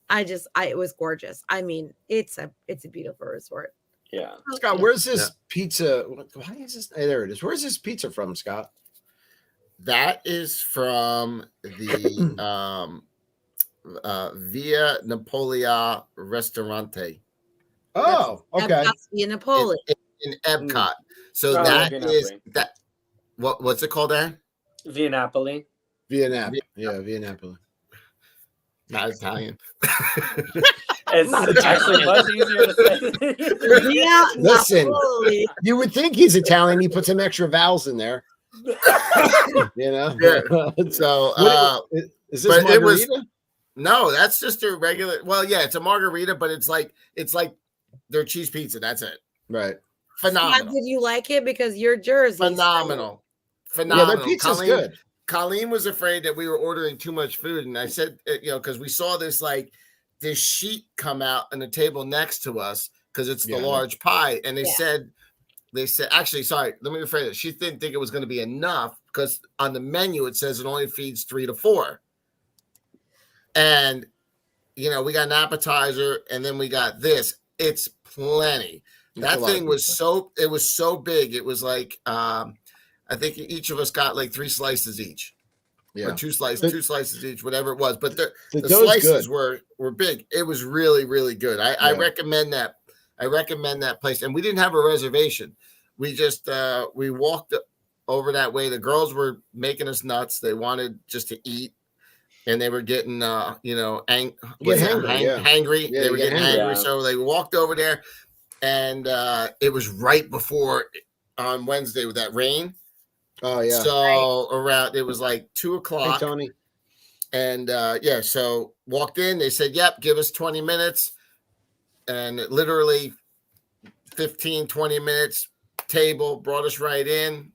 it was gorgeous. I mean, it's a beautiful resort. Yeah. Scott, where's this pizza? Why is this? Hey, there it is. Where's this pizza from, Scott? That is from the Via Napolia Ristorante. Oh, okay. Via Napoli. In Epcot. So that is that. What's it called there? Via Napoli. Via Napoli. Yeah, Via Napoli. Not Italian. It's actually much easier to say. Listen, you would think he's Italian. He put some extra vowels in there. You know. Yeah. So, is this margarita? No, that's just a regular. Well, yeah, it's a margarita, but it's like their cheese pizza. That's it. Right. Phenomenal. Did you like it because your jersey? Phenomenal. Yeah, their pizza's good. Colleen was afraid that we were ordering too much food, and I said, because we saw this sheet come out on the table next to us because it's the large pie, and they said, actually, sorry, let me rephrase it. She didn't think it was going to be enough because on the menu it says it only feeds 3 to 4, and we got an appetizer, and then we got this. It's plenty. That thing was so big. It was like I think each of us got like 3 slices each. Yeah. Or 2 slices each, whatever it was. But the slices were big. It was really, really good. I recommend that. I recommend that place. And we didn't have a reservation. We just we walked over that way. The girls were making us nuts. They wanted just to eat. And they were getting hangry. Yeah, they were getting hangry. So they walked over there. And it was right before on Wednesday with that rain. Oh yeah. So around it was like 2:00. Hey, Tony. And so walked in. They said, "Yep, give us 20 minutes." And literally 15, 20 minutes. Table brought us right in,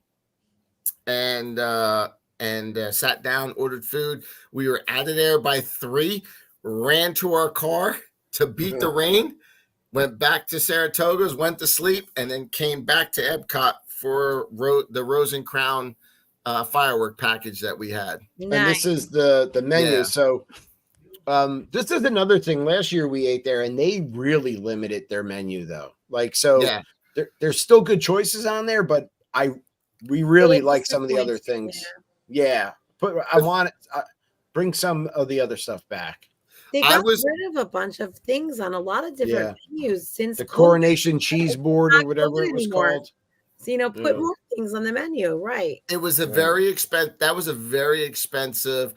and sat down, ordered food. We were out of there by 3. Ran to our car to beat the rain. Went back to Saratoga's, went to sleep, and then came back to Epcot for the Rose and Crown firework package that we had. Nice. And this is the menu. Yeah. So this is another thing. Last year we ate there, and they really limited their menu, though. There's still good choices on there, but we really like some of the other things. Yeah. Bring some of the other stuff back. They got rid of a bunch of things on a lot of different menus since the Coronation Cheese Board or whatever it was called. So put more things on the menu, right? It was a very expensive. That was a very expensive,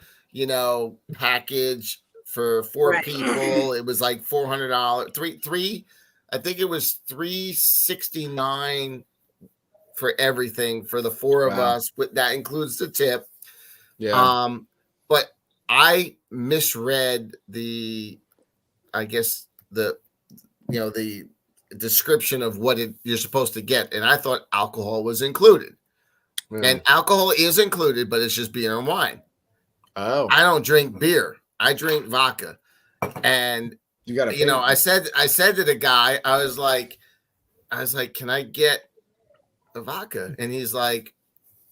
package for 4 people. It was like $400. Three. I think it was $369 for everything for the 4 of us. But that includes the tip. Yeah. But I misread the description of what you're supposed to get, and I thought alcohol was included. And alcohol is included, but it's just beer and wine. Oh, I don't drink beer. I drink vodka. And you got to, I said to the guy, I was like, can I get a vodka? And he's like,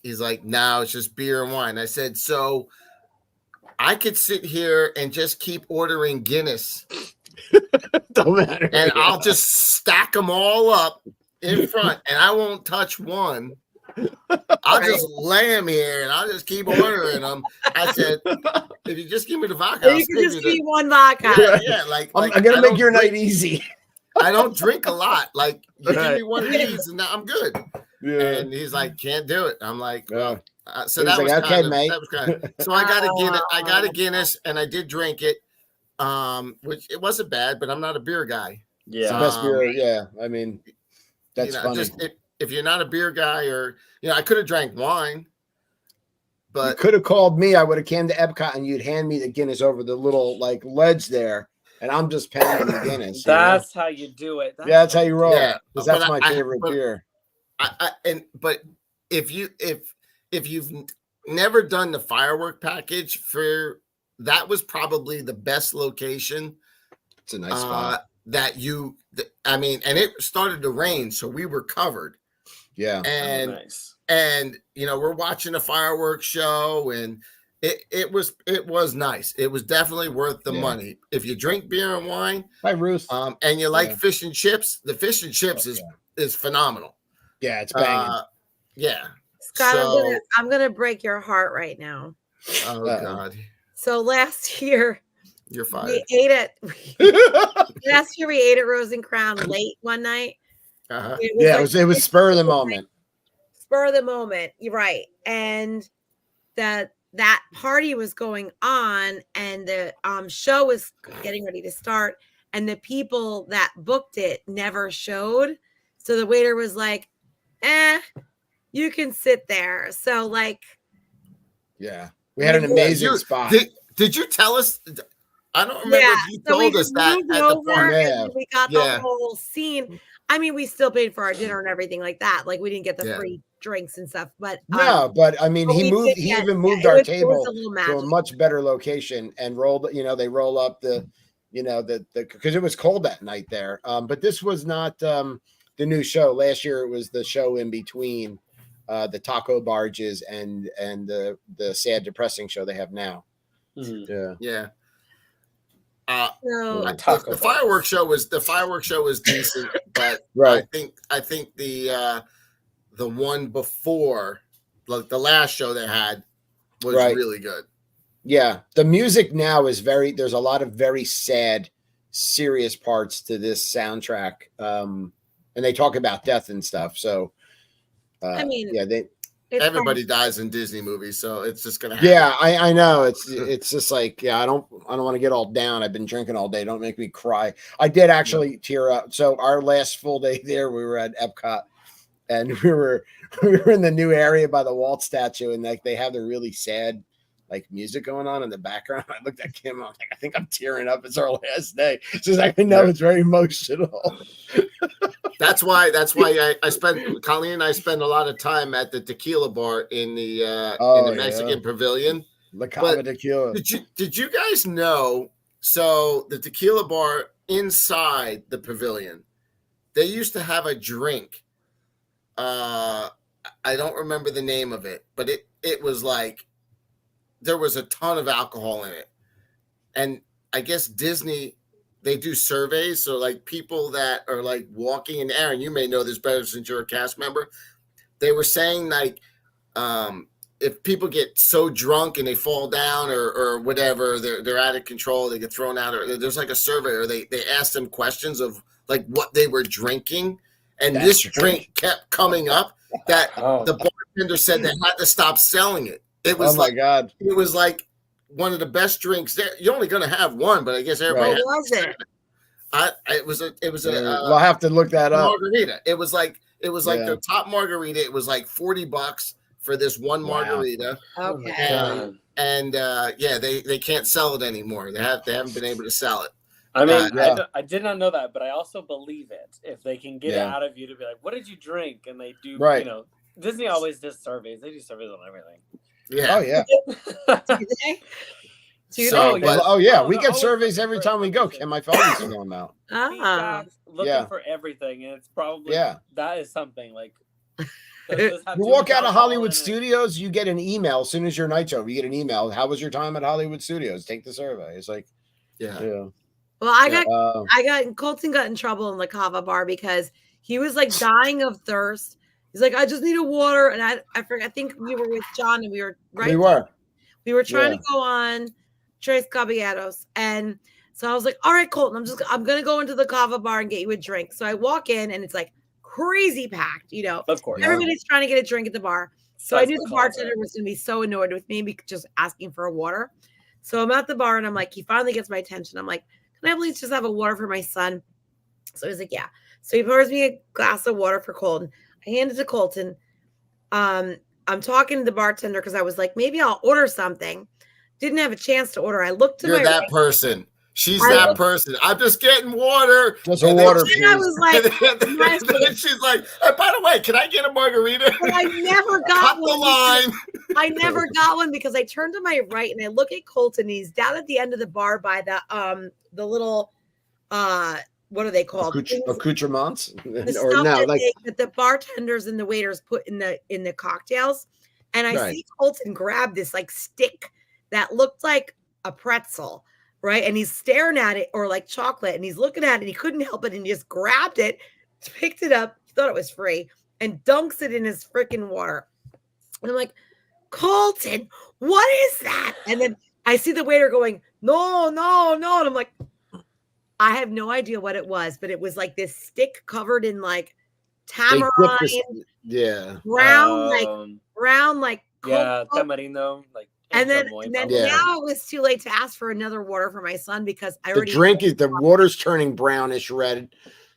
no, it's just beer and wine. I said, so I could sit here and just keep ordering Guinness. Don't matter. And I'll just stack them all up in front, and I won't touch one. I'll just lay them here, and I'll just keep ordering them. I said, if you just give me the vodka, you can just keep one vodka. Yeah, I'm gonna make your night easy. I don't drink a lot. Like, you give me one of these, and now I'm good. Yeah. And he's like, can't do it. I'm like, well. So that was kind of. So I got a Guinness, and I did drink it. Which it wasn't bad, but I'm not a beer guy. Yeah, it's the best beer. Yeah, I mean, that's funny. Just if you're not a beer guy, or I could have drank wine, but you could have called me. I would have came to Epcot, and you'd hand me the Guinness over the little ledge there, and I'm just pounding the Guinness. That's how you do it. That's how you roll. Yeah, because that's my favorite beer. But if you've never done the firework package that was probably the best location. It's a nice spot. And it started to rain, so we were covered. Yeah. And nice. And we're watching a fireworks show, and it was nice. It was definitely worth the money. If you drink beer and wine, hi Ruth, and you like fish and chips, the fish and chips is phenomenal. Yeah, it's banging. Yeah. Scott, I'm gonna break your heart right now. Oh God. So last year You're fired. we ate at Rose and Crown late one night. It was spur of the moment. Spur of the moment. You're right. And that party was going on and the show was getting ready to start and the people that booked it never showed. So the waiter was like, you can sit there. So like, yeah, we had an amazing spot. Did you tell us? I don't remember if you told us that at the park. We got the whole scene. I mean, we still paid for our dinner and everything like that. Like we didn't get the free drinks and stuff, but but I mean, he even moved our table to a much better location and rolled. They roll up the because it was cold that night there. But this was not the new show. Last year it was the show in between the taco barges and the sad depressing show they have now. Mm-hmm. Yeah. The fireworks show was decent, but right. I think the one before, like the last show they had, was really good. Yeah, the music now is there's a lot of very sad, serious parts to this soundtrack, and they talk about death and stuff. So, I mean, everybody dies in Disney movies, so it's just gonna happen. Yeah, I know. It's just like, I don't want to get all down. I've been drinking all day. Don't make me cry. I did actually tear up. So our last full day there, we were at Epcot, and we were in the new area by the Walt statue, and like they have the really sad like music going on in the background. I looked at Kim. I was like, I think I'm tearing up. It's our last day. She's like, I know, it's very emotional. That's why I spend Colleen and I spend a lot of time at the tequila bar in the Mexican Pavilion. La Cava Tequila. Did you guys know? So the tequila bar inside the pavilion, they used to have a drink. I don't remember the name of it, but it was like there was a ton of alcohol in it, and I guess Disney. They do surveys, so like people that are like walking, and Aaron, you may know this better since you're a cast member. They were saying like, if people get so drunk and they fall down or whatever, they're out of control, they get thrown out, or there's like a survey, or they ask them questions of like what they were drinking, and this drink kept coming up that the bartender said they had to stop selling it. It was my God. It was like one of the best drinks there. You're only going to have one, but I guess everybody. What was it? It was a. We'll have to look that up. Margarita. It was like the top margarita. It was like $40 for this one margarita. Okay. And they can't sell it anymore. They haven't been able to sell it. I mean, I did not know that, but I also believe it. If they can get it out of you to be like, "What did you drink?" and they do, Disney always does surveys. They do surveys on everything. Yeah. Oh yeah. We get surveys every time we go. And my phone is going out. Looking for everything, and it's probably that is something like. You walk out of Hollywood Studios, you get an email as soon as your night's over. You get an email. How was your time at Hollywood Studios? Take the survey. It's like, Well, Colton got in trouble in the Cava bar because he was like dying of thirst. He's like, I just need a water, and I think we were with John, and we were we were trying to go on Tres Caballeros, and so I was like, all right, Colton, I'm gonna go into the Cava bar and get you a drink. So I walk in, and it's like crazy packed, Of course, everybody's trying to get a drink at the bar. So I knew the bartender was gonna be so annoyed with me because just asking for a water. So I'm at the bar, and I'm like, he finally gets my attention. I'm like, can I please just have a water for my son? So he's like, yeah. So he pours me a glass of water for Colton. I hand it to Colton. I'm talking to the bartender because I was like, maybe I'll order something. Didn't have a chance to order. I looked to You're that person. She's that person. I'm just getting water. Just a water. And I was like, and she's like, by the way, can I get a margarita? But I never got one. The line. I never got one because I turned to my right and I look at Colton. He's down at the end of the bar by the little what are they called? Accoutrements? That the bartenders and the waiters put in the cocktails. And I see Colton grab this like stick that looked like a pretzel, right? And he's staring at it, or like chocolate, and he's looking at it and he couldn't help it. And he just grabbed it, picked it up, he thought it was free, and dunks it in his freaking water. And I'm like, Colton, what is that? And then I see the waiter going, no, no, no. And I'm like, I have no idea what it was, but it was like this stick covered in like tamarind, brown, like tamarindo, like. And then now it was too late to ask for another water for my son because I already the water's turning brownish red.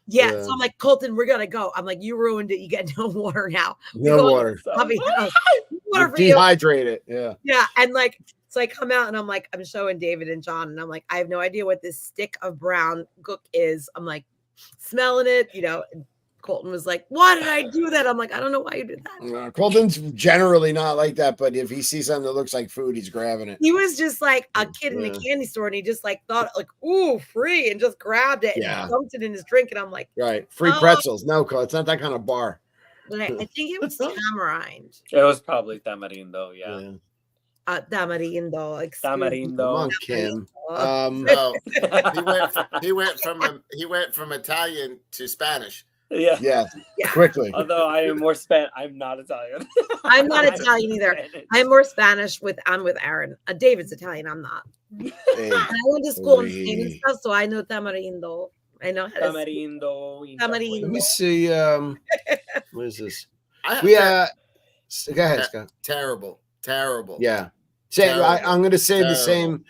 Yeah, so I'm like, Colton, we're gonna go. I'm like, you ruined it. You get no water now. No water. Water for dehydrated. Yeah, and like, so I come out and I'm like, I'm showing David and John, and I'm like, I have no idea what this stick of brown gook is. I'm like, smelling it, And Colton was like, why did I do that? I'm like, I don't know why you did that. Colton's generally not like that, but if he sees something that looks like food, he's grabbing it. He was just like a kid in a candy store, and he just like thought like, ooh, free, and just grabbed it and dumped it in his drink. And I'm like, free pretzels. No, it's not that kind of bar. But I think it was tamarind. It was probably tamarindo, Tamarindo. Tamarindo. Come on, Kim. No, he went from Italian to Spanish. Yeah. Quickly. Although I am more I'm not Italian. I'm not Italian either. I'm more Spanish. I'm with Aaron. David's Italian. I'm not. Hey, I went to school in Spain and stuff, so I know tamarindo. I know how to tamarindo. Tamarindo. Let me see. What is this? Go ahead, Scott. Terrible. Yeah. I'm going to say the same.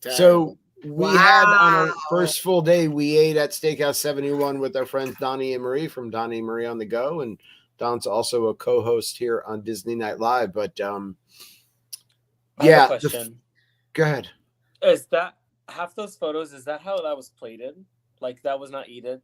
So we had on our first full day, we ate at Steakhouse 71 with our friends Donnie and Marie from Donnie and Marie on the Go, and Don's also a co-host here on Disney Night Live. But I have a question. Go ahead. Is that half those photos? Is that how that was plated? Like that was not eaten?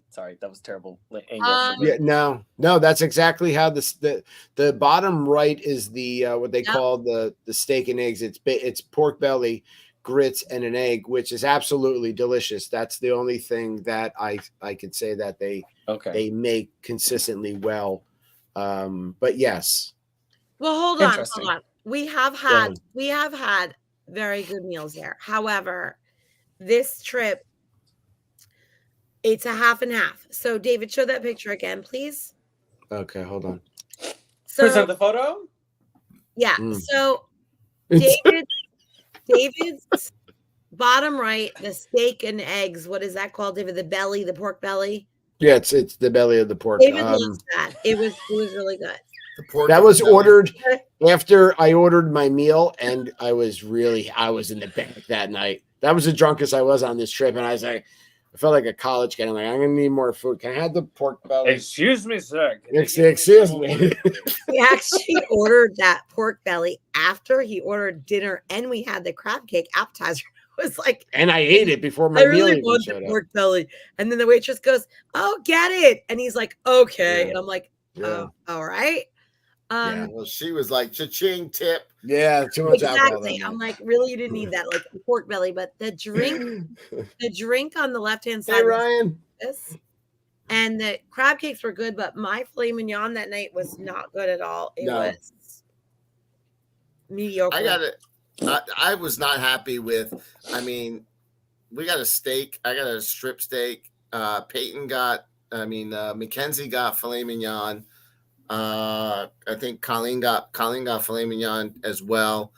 Sorry, that was terrible English. No, that's exactly how the bottom right is the what they call the steak and eggs. It's pork belly, grits, and an egg, which is absolutely delicious. That's the only thing that I could say that they make consistently well. But yes. Well, hold on. We have had very good meals there. However, this trip, it's a half and half. So, David, show that picture again, please. Okay, hold on. So, present the photo? Yeah. So, David's bottom right, the steak and eggs. What is that called, David? The pork belly? Yeah, it's the belly of the pork. David loves that. It was really good. That was ordered after I ordered my meal, and I was in the bag that night. That was the drunkest I was on this trip, and I was like, I felt like a college kid. I'm like, I'm gonna need more food. Can I have the pork belly? Excuse me, sir. Excuse me. He actually ordered that pork belly after he ordered dinner, and we had the crab cake appetizer. It was like, and I ate it before my meal. I really want the pork belly. And then the waitress goes, "Oh, get it." And he's like, "Okay." Yeah. And I'm like, "Oh, all right." Well, she was like, "Cha-ching, tip." Yeah, too much alcohol. Exactly. I'm like, really, you didn't need that, like the pork belly, but the drink on the left-hand side. Hey, Ryan. And the crab cakes were good, but my filet mignon that night was not good at all. It was mediocre. I was not happy with. I mean, we got a steak. I got a strip steak. Mackenzie got filet mignon. I think Colleen got filet mignon as well.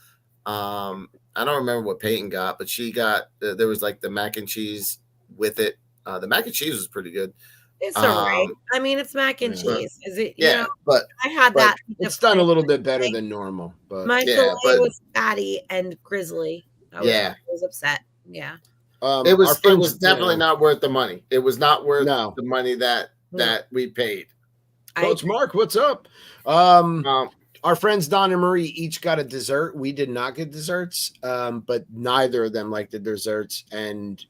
I don't remember what Peyton got, but she got there was like the mac and cheese with it. The mac and cheese was pretty good. It's all right. I mean, it's mac and cheese. Is it? But I had that. It's done a little bit better than normal. But my filet was fatty and grizzly. I was upset. Yeah. It was definitely not worth the money. It was not worth the money that we paid. Coach Mark, what's up? Our friends Don and Marie each got a dessert. We did not get desserts, but neither of them liked the desserts, and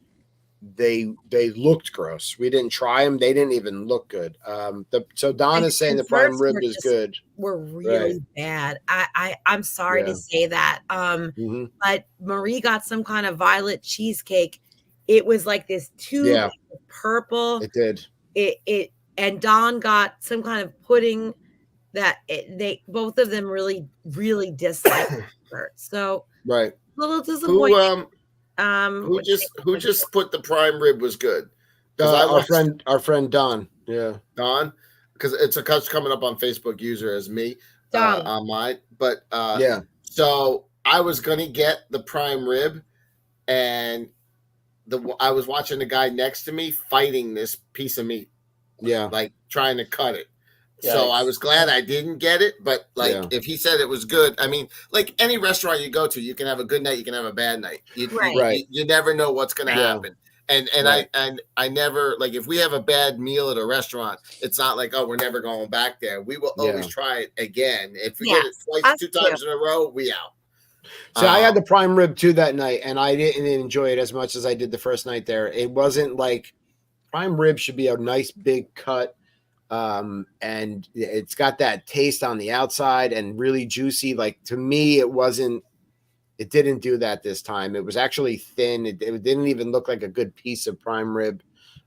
they looked gross. We didn't try them. They didn't even look good. So Don is saying the prime rib is good. We're really bad. I'm sorry to say that. But Marie got some kind of violet cheesecake. It was like this tube purple. It did. It and Don got some kind of pudding that they both of them really disliked her. So a little disappointing. Who just put the prime rib was good? Our friend Don. Yeah, Don, because it's coming up on Facebook user as me. on mine, but yeah. So I was gonna get the prime rib, and I was watching the guy next to me fighting this piece of meat. Yeah, like trying to cut it. Yikes. So I was glad I didn't get it, but like if he said it was good, I mean, like any restaurant you go to, you can have a good night, you can have a bad night. You never know what's going to happen. And I never, like, if we have a bad meal at a restaurant, it's not like, oh, we're never going back there. We will always try it again. If we get it twice, 2 times in a row, we out. So I had the prime rib too that night, and I didn't enjoy it as much as I did the first night there. It wasn't like prime rib should be a nice big cut, and it's got that taste on the outside and really juicy. Like, to me, it didn't do that this time. It was actually thin. It didn't even look like a good piece of prime rib.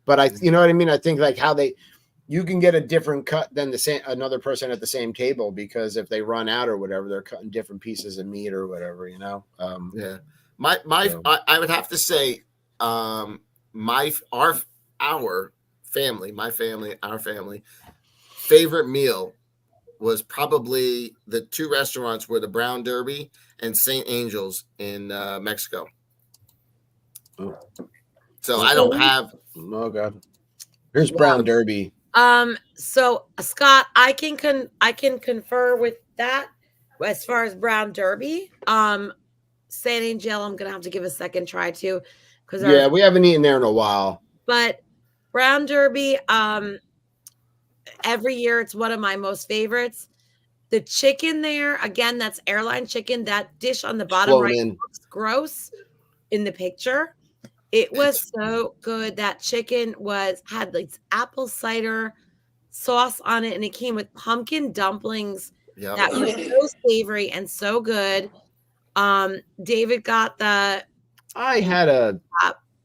But you know what I mean? I think like you can get a different cut than another person at the same table, because if they run out or whatever, they're cutting different pieces of meat or whatever, you know? I would have to say, our family favorite meal was probably the 2 restaurants were the Brown Derby and St. Angel's in Mexico. So I don't have. Oh God, here's Brown Derby. So Scott, I can confer with that as far as Brown Derby. St. Angel, I'm gonna have to give a second try too, because we haven't eaten there in a while. But Brown Derby, every year it's one of my most favorites. The chicken there, again, that's airline chicken. That dish on the bottom looks gross in the picture. It was so good. That chicken had like apple cider sauce on it, and it came with pumpkin dumplings that were so savory and so good. David got the. I had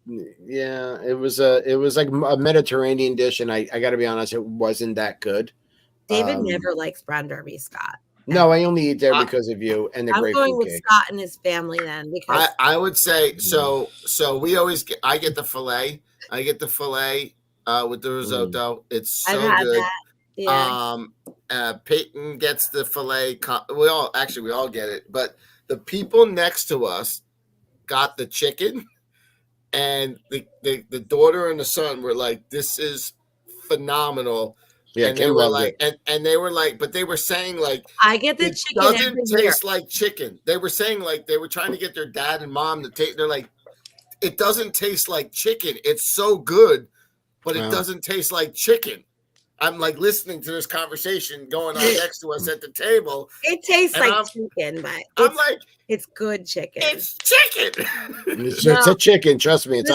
it was like a Mediterranean dish, and I got to be honest, it wasn't that good. David never likes Brown Derby, Scott. No, I only eat there because of you and the I'm grapefruit going with cake. Scott and his family then, because I would say so. We always I get the filet. I get the filet with the risotto. It's so good. Peyton gets the filet. We all get it, but the people next to us got the chicken, and the daughter and the son were like, "This is phenomenal." Yeah, and they were like, and they were like, but they were saying like, I get the chicken. It doesn't taste like chicken. They were saying like they were trying to get their dad and mom to take. They're like, it doesn't taste like chicken. It's so good, but it doesn't taste like chicken. I'm like listening to this conversation going on next to us at the table. It tastes like chicken, but I'm like, it's good chicken. It's chicken. It's a chicken. Trust me, it's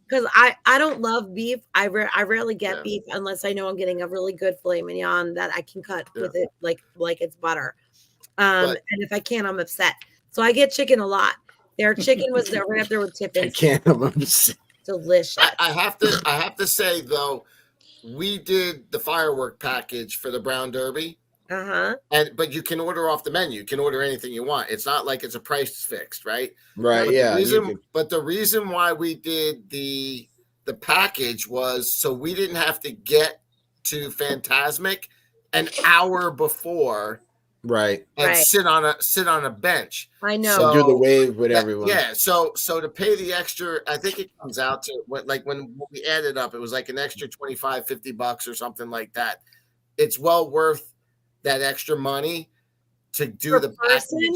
because I don't love beef. I rarely get beef unless I know I'm getting a really good filet mignon that I can cut with it like it's butter. And if I can't, I'm upset. So I get chicken a lot. Their chicken was there right up there with Tippins. I can't. I'm upset. Delicious. I have to say though, we did the firework package for the Brown Derby. But you can order off the menu. You can order anything you want. It's not like it's a price fixed, right? Right. But the reason why we did the package was so we didn't have to get to Fantasmic an hour before, right? And sit on a bench. I know. So do the wave with everyone. Yeah. So to pay the extra, I think it comes out to when we added up, it was like an extra $25-$50 or something like that. It's well worth that extra money to do the person.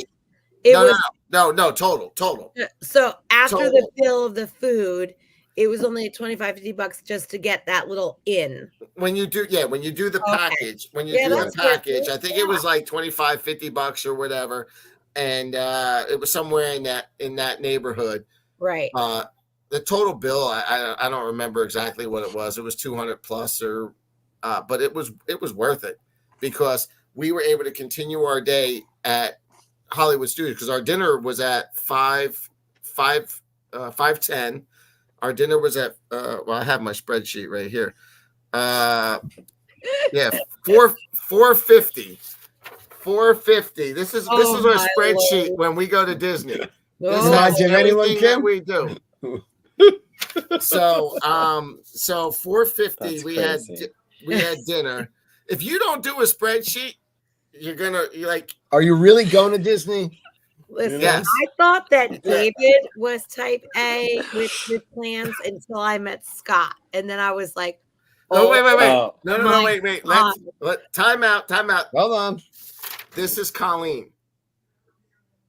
No, total. So after the bill of the food, it was only $25-$50 just to get that little in. When you do the package, I think it was like $25-$50 or whatever, and it was somewhere in that neighborhood. Right. The total bill, I don't remember exactly what it was. It was $200 plus, but it was worth it because we were able to continue our day at Hollywood Studios because our dinner was at 5:10. Our dinner was at I have my spreadsheet right here. 4:50. 4:50. This is our spreadsheet Lord. When we go to Disney. Imagine anyone can. We do. So 4:50 we had dinner. If you don't do a spreadsheet, you're like, are you really going to Disney? Listen, Yes. I thought that David was type A with plans until I met Scott. And then I was like, oh, wait. Oh. No, wait. Let time out. Hold on. This is Colleen.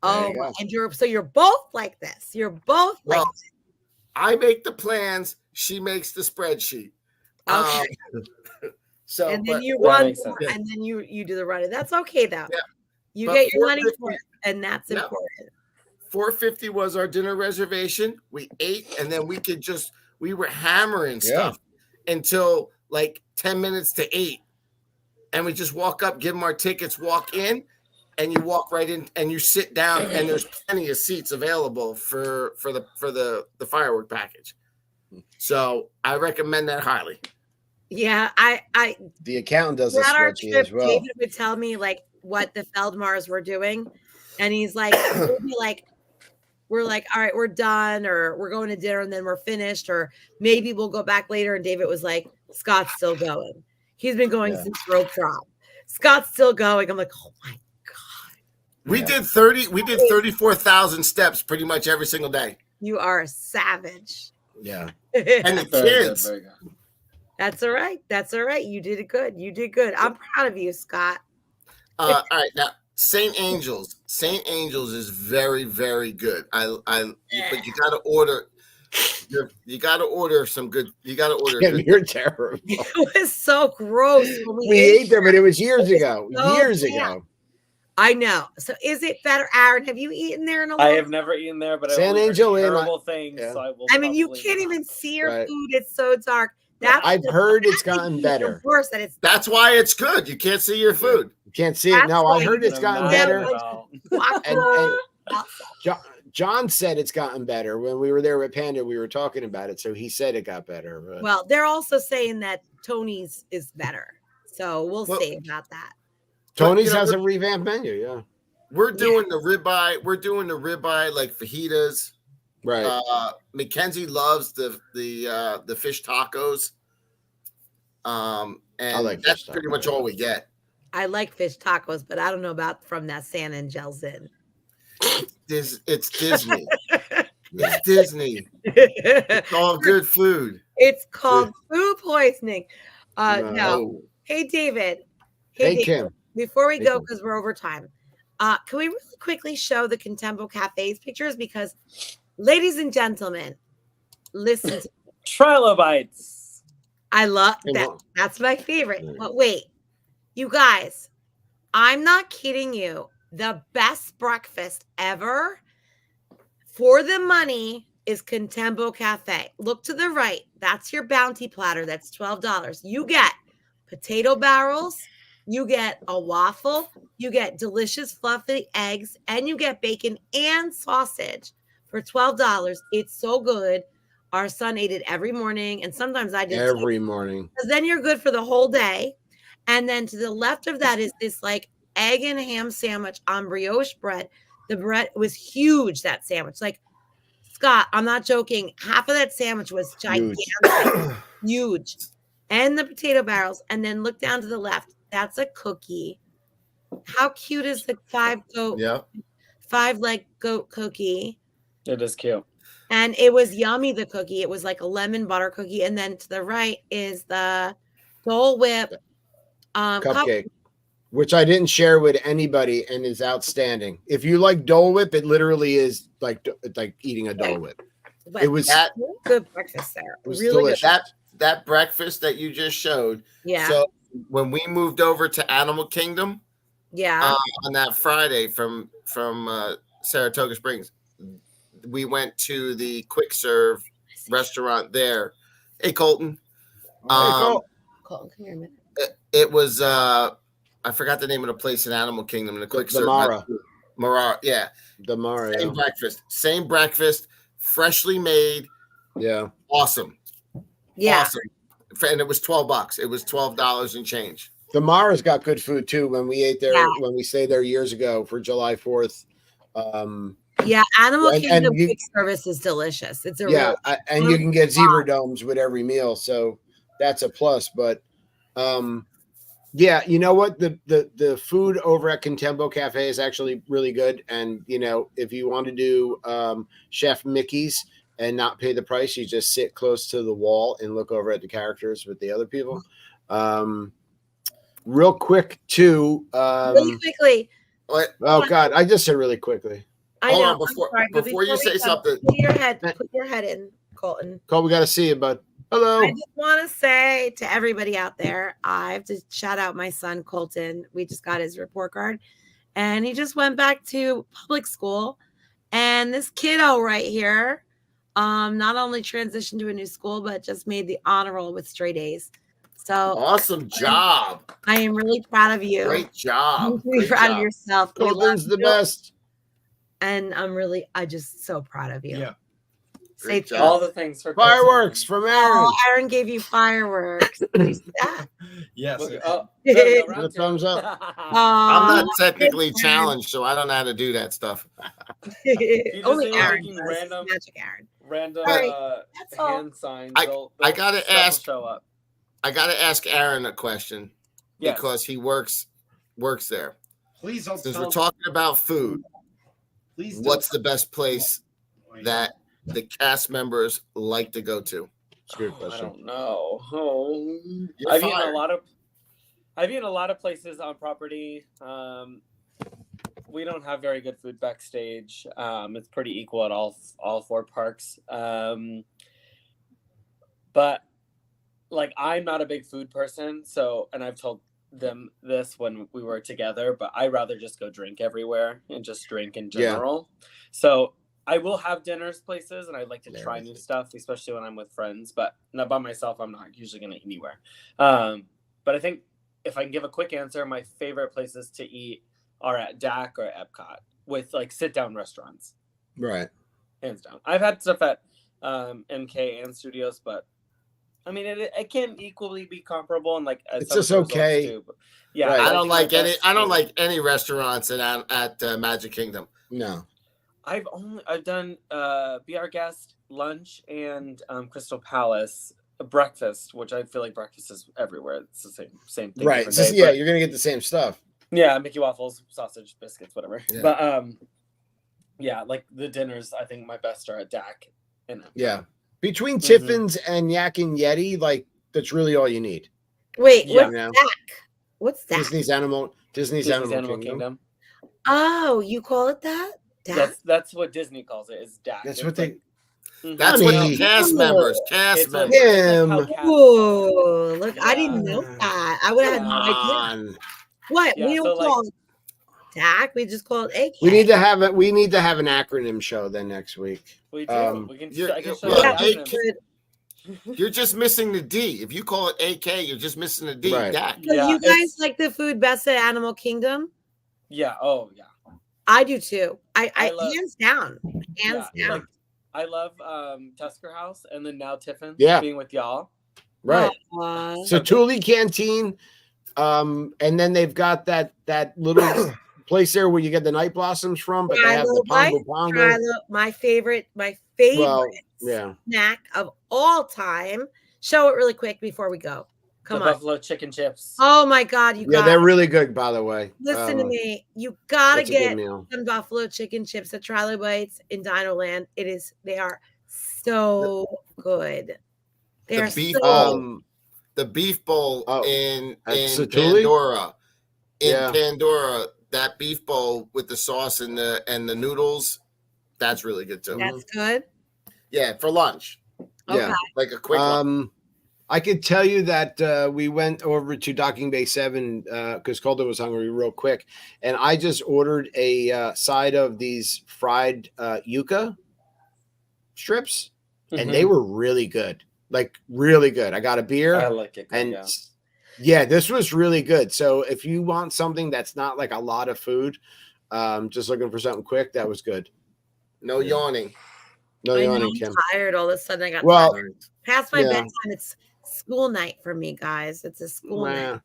Oh, and you're both like this. You're both like this. I make the plans, she makes the spreadsheet. Okay. So and then you that run makes sense. and then you do the running. That's okay though. Yeah. You But get your money $4.50 for it, and that's important. $4.50 was our dinner reservation. We ate, and then we were hammering stuff until like 10 minutes to 8. And we just walk up, give them our tickets, walk in, and you walk right in and you sit down, and there's plenty of seats available for the firework package. So I recommend that highly. Yeah, I the accountant does a at our spreadsheet trip, as well. David would tell me like what the Feldmars were doing, and he's like, we'll be like, we're like, all right, we're done, or we're going to dinner and then we're finished, or maybe we'll go back later. And David was like, Scott's still going. He's been going since rope drop. Scott's still going. I'm like, oh my God. We did 34,000 steps pretty much every single day. You are a savage. Yeah. And the kids. Very good. That's all right. That's all right. You did it good. You did good. I'm proud of you, Scott. All right, now St. Angel's is very, very good. But you got to order. You got to order some good. You got to order. Kim, you're terrible. It was so gross. When We ate there, but it was years ago. so Years bad. ago. I know. So is it better, Aaron? Have you eaten there in a I long have never eaten there, but San I've Angel heard Inn, terrible things. yeah. So I will. I mean, you probably can't not. even see your Right. food. It's so dark. That's I've heard it's gotten the better. worst that it's That's why it's good. You can't see your food. You can't see it. That's No, why I heard you it's I'm gotten not better. about- And John said it's gotten better. When we were there with Panda, we were talking about it. So he said it got better. But Well, they're also saying that Tony's is better. So we'll Well, see about that. Tony's you know, has a revamped menu. Yeah. We're doing the ribeye. We're doing the ribeye like fajitas. Right. Mackenzie loves the fish tacos. And like that's fish pretty tacos. much all we get. I like fish tacos, but I don't know about from that San Angel's Inn. It's Disney. It's Disney. It's all good food. It's called food poisoning. No. No. Hey, David. Hey, David, Kim. Before we Hey, go, Kim. because we're over time, can we really quickly show the Contempo Cafe's pictures? Because, ladies and gentlemen, listen to Trilobites. I love Hey, that. Mom. That's my favorite. Mm. But wait, you guys, I'm not kidding you. The best breakfast ever for the money is Contempo Cafe. Look to the right. That's your bounty platter. That's $12. You get potato barrels, you get a waffle, you get delicious fluffy eggs, and you get bacon and sausage for $12. It's so good. Our son ate it every morning, and sometimes I did too. Every morning. Because then you're good for the whole day. And then to the left of that is this like egg and ham sandwich on brioche bread. The bread was huge, that sandwich. Like, Scott, I'm not joking. Half of that sandwich was gigantic, huge. And the potato barrels. And then look down to the left. That's a cookie. How cute is the five leg goat cookie? It is cute. And it was yummy, the cookie. It was like a lemon butter cookie. And then to the right is the Dole Whip Cupcake, which I didn't share with anybody and is outstanding. If you like Dole Whip, it literally is like eating a Dole Whip. But It was good breakfast there. It was Really delicious. good. That breakfast that you just showed. Yeah. So when we moved over to Animal Kingdom, Yeah. on that Friday from Saratoga Springs, we went to the quick serve restaurant there. Hey, Colton. Colton, come here a minute. It was I forgot the name of the place in Animal Kingdom. The quick serve. Mara, yeah. The Mara. Same breakfast, freshly made. Yeah. Awesome. Yeah. Awesome. And it was $12. It was $12 and change. The Mara's got good food too. When we ate there, Yeah. when we stayed there years ago for July 4th. Yeah, Animal Kingdom you- quick service is delicious. It's a Yeah, real and you can get zebra domes with every meal, so that's a plus. But Yeah, you know what? The food over at Contempo Cafe is actually really good. And if you want to do Chef Mickey's and not pay the price, you just sit close to the wall and look over at the characters with the other people. Real quick too. Really quickly. What? Oh God, I just said really quickly. I know. Before you say something, put your head in, Colton. Cole, we got to see you, bud. Hello. I just want to say to everybody out there, I have to shout out my son Colton. We just got his report card, and he just went back to public school. And this kiddo right here, not only transitioned to a new school, but just made the honor roll with straight A's. So awesome job! I am really proud of you. Great job! You're proud of yourself. Colton's the best, and I'm just so proud of you. Yeah. Say all the things for fireworks from Aaron. Oh, Aaron gave you fireworks. Yes. The thumbs up. I'm not technically challenged, so I don't know how to do that stuff. Only Aaron. Random, magic Aaron. Random hand signs. I gotta ask. Show up. I gotta ask Aaron a question because he works there. Please don't. Since we're talking about food, what's the best place that the cast members like to go to? That's a good question. I don't know. I've eaten a lot of places on property. We don't have very good food backstage. It's pretty equal at all 4 parks. But like, I'm not a big food person, and I've told them this when we were together, but I rather just go drink everywhere and just drink in general. Yeah. So I will have dinners places, and I like to try new stuff, especially when I'm with friends. But not by myself, I'm not usually going to eat anywhere. But I think if I can give a quick answer, my favorite places to eat are at DAC or at Epcot with like sit-down restaurants. Right. Hands down. I've had stuff at MK and Studios, but I mean, it can equally be comparable, and like it's just okay. Too, but yeah, right. I don't like any restaurants at Magic Kingdom. No. I've done Be Our Guest, lunch, and Crystal Palace breakfast, which I feel like breakfast is everywhere. It's the same thing. Right. Just, you're gonna get the same stuff. Yeah, Mickey waffles, sausage, biscuits, whatever. Yeah. But yeah, like the dinners, I think my best are at DAC. Yeah. Between Tiffin's and Yak and Yeti, like that's really all you need. Wait, what's DAC? What's that? Disney's Animal Kingdom. Oh, you call it that? That's what Disney calls it. Is DAC. That's what they. That's what the cast members. Oh, look! I didn't know that. I would have had no idea. What? Yeah, we don't call it DAC. We just call it AK. We need to have it. We need to have an acronym show then next week. We do. We can. You're just missing the D. If you call it AK, you're just missing the D. Right. DAC. So you guys like the food best at Animal Kingdom? Yeah. Oh, yeah. I do too. I love, hands down. Like, I love Tusker House and then now Tiffin's being with y'all. Right. So Thule Canteen, and then they've got that little place there where you get the night blossoms from, but they have the Pongo. My favorite snack of all time. Show it really quick before we go. Come on. Buffalo chicken chips. Oh my God, they're really good, by the way. Listen to me. You gotta get some buffalo chicken chips at Trilobites in Dino Land. They are so good. The beef bowl in Pandora. Pandora, that beef bowl with the sauce and the noodles, that's really good too. That's good. Yeah, for lunch. Okay. Yeah, like a quick one. I could tell you that we went over to Docking Bay 7 because Calder was hungry real quick. And I just ordered a side of these fried yuca strips. And they were really good. Like, really good. I got a beer. I like it. And this was really good. So if you want something that's not like a lot of food, just looking for something quick, that was good. No yawning. No yawning, Kim. I'm tired all of a sudden. I got tired. Past my bedtime, it's school night for me, guys. It's a school night.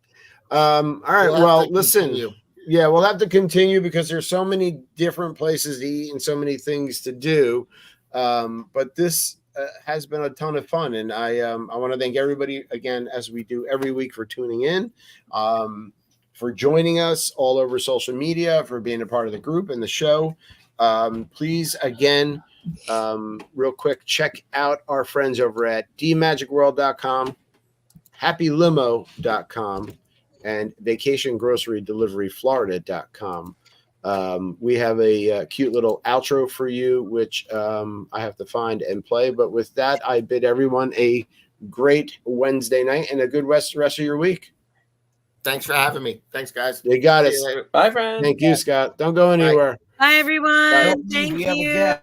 All right. Well, listen. Yeah, we'll have to continue because there's so many different places to eat and so many things to do. But this has been a ton of fun, and I want to thank everybody again, as we do every week, for tuning in, for joining us all over social media, for being a part of the group and the show. Please, again, real quick, check out our friends over at dmagicworld.com, happylimo.com, and vacationgrocerydeliveryflorida.com. We have a cute little outro for you, which I have to find and play. But with that, I bid everyone a great Wednesday night and a good rest of your week. Thanks for having me. Thanks, guys. You got it. Bye, friends. Thank you, Scott. Don't go anywhere. Bye everyone. Bye. Thank We have a you. guest.